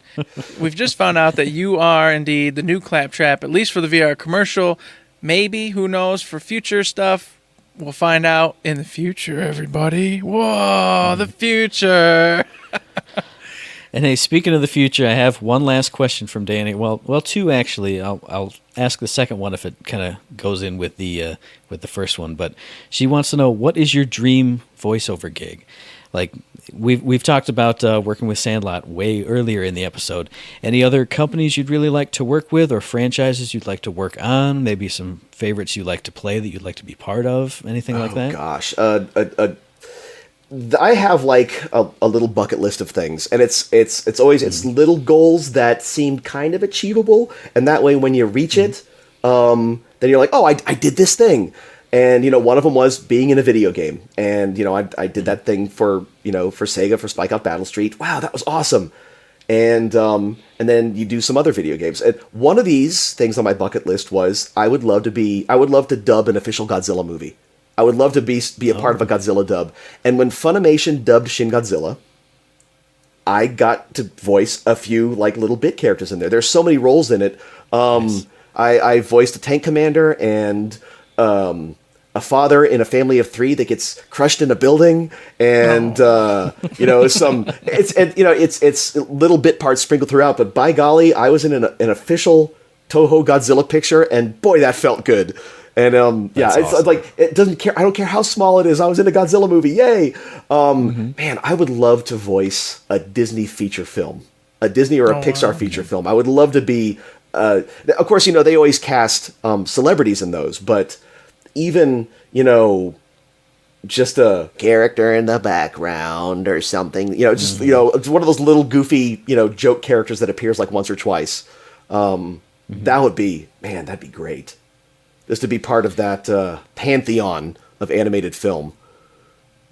We've just found out that you are indeed the new Claptrap, at least for the VR commercial. Maybe, who knows, for future stuff. We'll find out in the future, everybody. Whoa, the future. And hey, speaking of the future, I have one last question from Danny. Well, two actually. I'll ask the second one if it kind of goes in with the first one. But she wants to know, what is your dream voiceover gig? Like we've talked about working with Sandlot way earlier in the episode. Any other companies you'd really like to work with, or franchises you'd like to work on? Maybe some favorites you like to play that you'd like to be part of? Anything like that? Gosh, I have like a little bucket list of things, and it's always it's little goals that seem kind of achievable, and that way when you reach it, then you're like, oh, I did this thing. And, one of them was being in a video game. And, I did that thing for Sega, for Spike Out Battle Street. Wow, that was awesome. And then you do some other video games. And one of these things on my bucket list was I would love to dub an official Godzilla movie. I would love to be a part of a Godzilla dub. And when Funimation dubbed Shin Godzilla, I got to voice a few like little bit characters in there. There's so many roles in it. Nice. I voiced a tank commander and a father in a family of 3 that gets crushed in a building, and it's little bit parts sprinkled throughout. But by golly, I was in an official Toho Godzilla picture, and boy, that felt good. And it's awesome. like it doesn't care. I don't care how small it is. I was in a Godzilla movie. Yay! Man, I would love to voice a Disney feature film, a Disney or a Pixar feature film. I would love to be. Of course, they always cast celebrities in those, but even, just a character in the background or something, just, it's one of those little goofy, joke characters that appears like once or twice. That would be, man, that'd be great. Just to be part of that pantheon of animated film.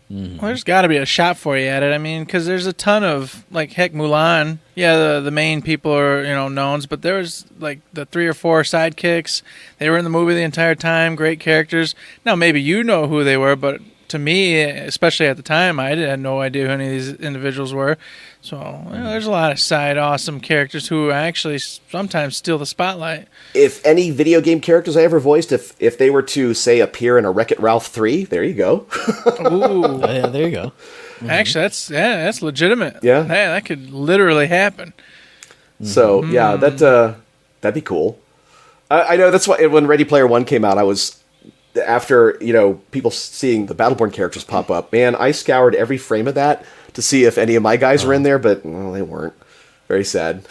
Well, there's got to be a shop for you at it. I mean, because there's a ton of, like, heck, Mulan. Yeah, the main people are, knowns, but there was, like, the 3 or 4 sidekicks. They were in the movie the entire time, great characters. Now, maybe you know who they were, but to me, especially at the time, I had no idea who any of these individuals were. So, there's a lot of side awesome characters who actually sometimes steal the spotlight. If any video game characters I ever voiced, if they were to, say, appear in a Wreck-It Ralph 3, there you go. Ooh. Yeah, there you go. Actually, that's legitimate. Yeah. Hey, that could literally happen. So, yeah, that'd be cool. I know that's why when Ready Player One came out, I was, after, people seeing the Battleborn characters pop up, man, I scoured every frame of that to see if any of my guys were in there, but, well, they weren't. Very sad.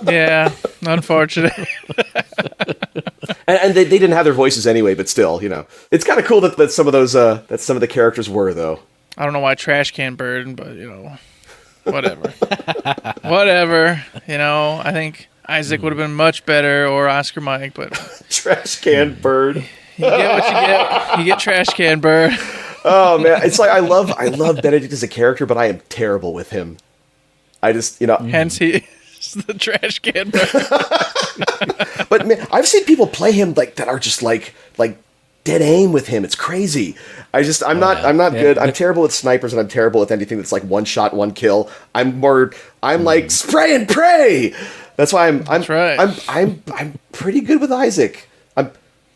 Yeah, unfortunate. and they didn't have their voices anyway, but still, it's kind of cool that some of those that some of the characters were, though. I don't know why Trash Can Bird, but whatever. Whatever. I think Isaac would have been much better, or Oscar Mike, but Trash Can Bird. You get what you get. You get Trash Can Bird. Oh man, it's like I love Benedict as a character, but I am terrible with him. I just, Hence he is the Trash Can Bird. But man, I've seen people play him like that are just like dead aim with him. It's crazy. I'm not good. I'm terrible with snipers, and I'm terrible with anything that's like one shot, one kill. I'm like spray and pray. That's why I'm pretty good with Isaac.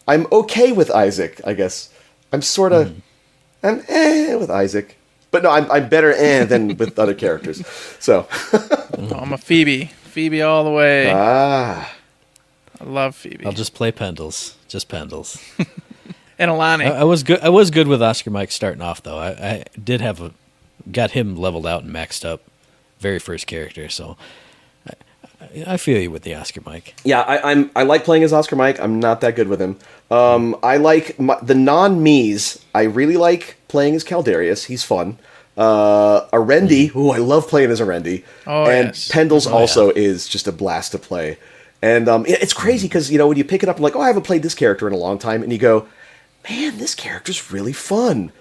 I'm okay with Isaac, I guess. I'm sort of I'm with Isaac. But no, I'm better than with other characters. So I'm a Phoebe. Phoebe all the way. Ah. I love Phoebe. I'll just play Pendles. Just Pendles. And Alani. I was good with Oscar Mike starting off, though. I did got him leveled out and maxed up very first character, so I feel you with the Oscar Mike. Yeah, I like playing as Oscar Mike. I'm not that good with him. I like the non-me's. I really like playing as Caldarius. He's fun. Arendi, who I love playing as Arendi. Oh, and yes. Pendles also is just a blast to play. And it's crazy because, when you pick it up and like, oh, I haven't played this character in a long time. And you go, man, this character's really fun.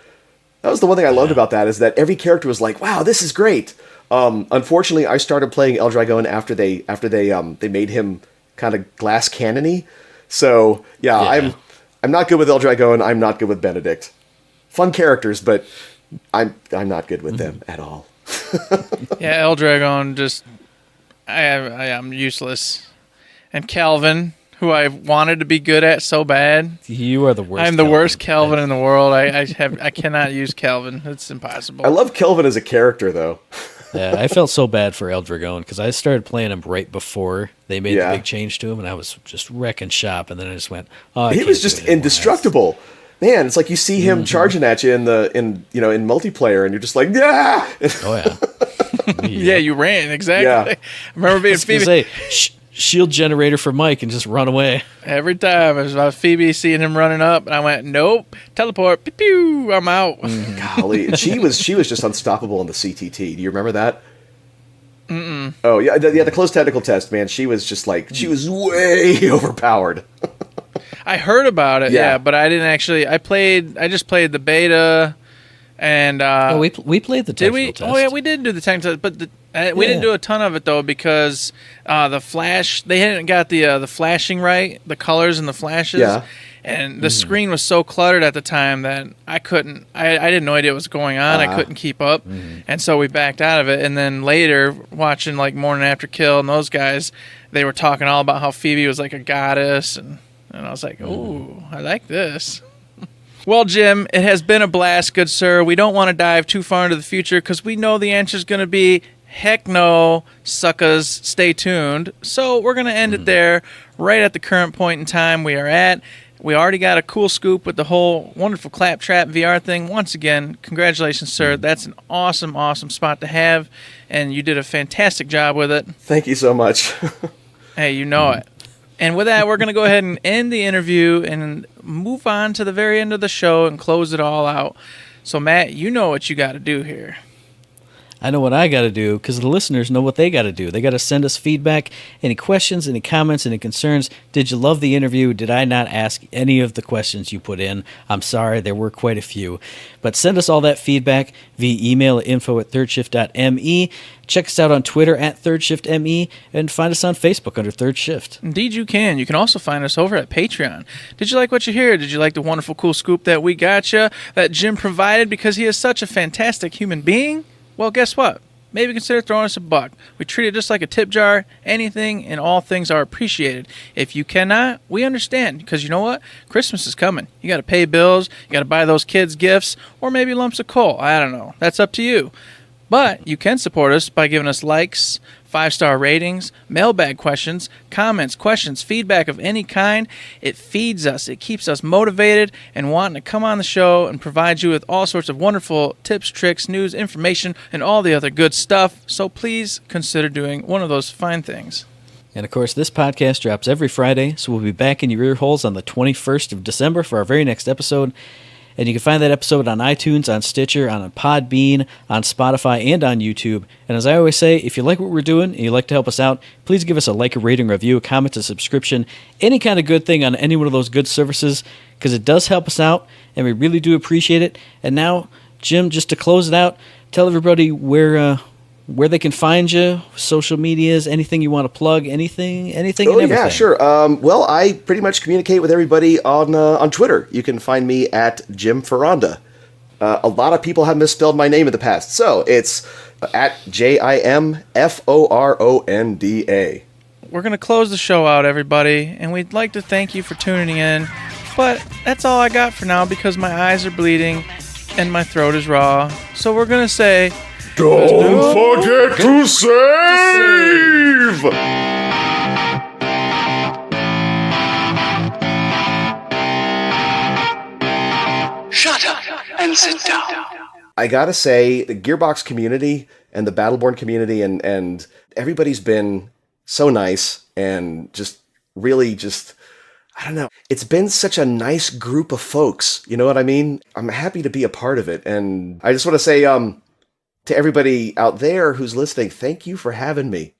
That was the one thing I loved about that, is that every character was like, wow, this is great. Unfortunately, I started playing Eldragon after they made him kind of glass cannon-y. So, yeah. I'm not good with Eldragon. I'm not good with Benedict. Fun characters, but I'm not good with them at all. Yeah, Eldragon just I am useless. And Calvin, who I wanted to be good at so bad. You are the worst. I'm the worst Calvin in the world. I cannot use Calvin. It's impossible. I love Kelvin as a character, though. Yeah, I felt so bad for Eldragon because I started playing him right before they made Yeah. the big change to him, and I was just wrecking shop. And then I just went, "Oh, I He can't was do just it anymore." indestructible. Man, it's like you see him charging at you in multiplayer, and you're just like, yeah. Oh yeah, Yeah, you ran exactly. Yeah. I remember being I was gonna Phoebe say shield generator for Mike and just run away. every time. I was Phoebe seeing him running up, and I went, nope, teleport, pew, pew, I'm out. Golly, and she was just unstoppable in the CTT. Do you remember that? Mm-mm. Oh yeah, the closed tentacle test, man. She was just like she was way overpowered. I heard about it, Yeah. yeah, but I didn't actually. I just played the beta, and Oh, we played the did technical we? test. Oh yeah, we did do the technical test, but we didn't do a ton of it though because the flash they hadn't got the flashing right, the colors and the flashes. Yeah. And the screen was so cluttered at the time that I couldn't. I had no idea what was going on. I couldn't keep up, and so we backed out of it. And then later, watching like Morning After Kill and those guys, they were talking all about how Phoebe was like a goddess, and I was like, ooh, I like this. Well, Jim, it has been a blast, good sir. We don't want to dive too far into the future because we know the answer is going to be heck no, suckers. Stay tuned. So we're going to end it there, right at the current point in time we are at. We already got a cool scoop with the whole wonderful Claptrap VR thing. Once again, congratulations, sir. That's an awesome, awesome spot to have, and you did a fantastic job with it. Thank you so much. Hey, you know it. And with that, we're going to go ahead and end the interview and move on to the very end of the show and close it all out. So, Matt, you know what you got to do here. I know what I got to do because the listeners know what they got to do. They got to send us feedback, any questions, any comments, any concerns. Did you love the interview? Did I not ask any of the questions you put in? I'm sorry, there were quite a few. But send us all that feedback via email at info@thirdshift.me. Check us out on Twitter at ThirdShiftME and find us on Facebook under Third Shift. Indeed, you can. You can also find us over at Patreon. Did you like what you hear? Did you like the wonderful, cool scoop that we got you, that Jim provided because he is such a fantastic human being? Well, guess what? Maybe consider throwing us a buck. We treat it just like a tip jar. Anything and all things are appreciated. If you cannot, we understand. Because you know what? Christmas is coming. You got to pay bills. You got to buy those kids gifts. Or maybe lumps of coal. I don't know. That's up to you. But you can support us by giving us likes, 5-star ratings, mailbag questions, comments, questions, feedback of any kind. It feeds us. It keeps us motivated and wanting to come on the show and provide you with all sorts of wonderful tips, tricks, news, information, and all the other good stuff. So please consider doing one of those fine things. And of course, this podcast drops every Friday, so we'll be back in your ear holes on the 21st of December for our very next episode. And you can find that episode on iTunes, on Stitcher, on Podbean, on Spotify, and on YouTube. And as I always say, if you like what we're doing and you'd like to help us out, please give us a like, a rating, review, a comment, a subscription, any kind of good thing on any one of those good services, because it does help us out, and we really do appreciate it. And now, Jim, just to close it out, tell everybody where they can find you, social medias, anything you want to plug, anything and everything. Yeah, sure. Well, I pretty much communicate with everybody on Twitter. You can find me at Jim Foronda. A lot of people have misspelled my name in the past, so it's at JimForonda. We're going to close the show out, everybody, and we'd like to thank you for tuning in. But that's all I got for now because my eyes are bleeding and my throat is raw. So we're going to say... Don't forget to save! Shut up and sit down. I gotta say, the Gearbox community and the Battleborn community and everybody's been so nice and just really just, I don't know. It's been such a nice group of folks. You know what I mean? I'm happy to be a part of it. And I just want to say, to everybody out there who's listening, thank you for having me.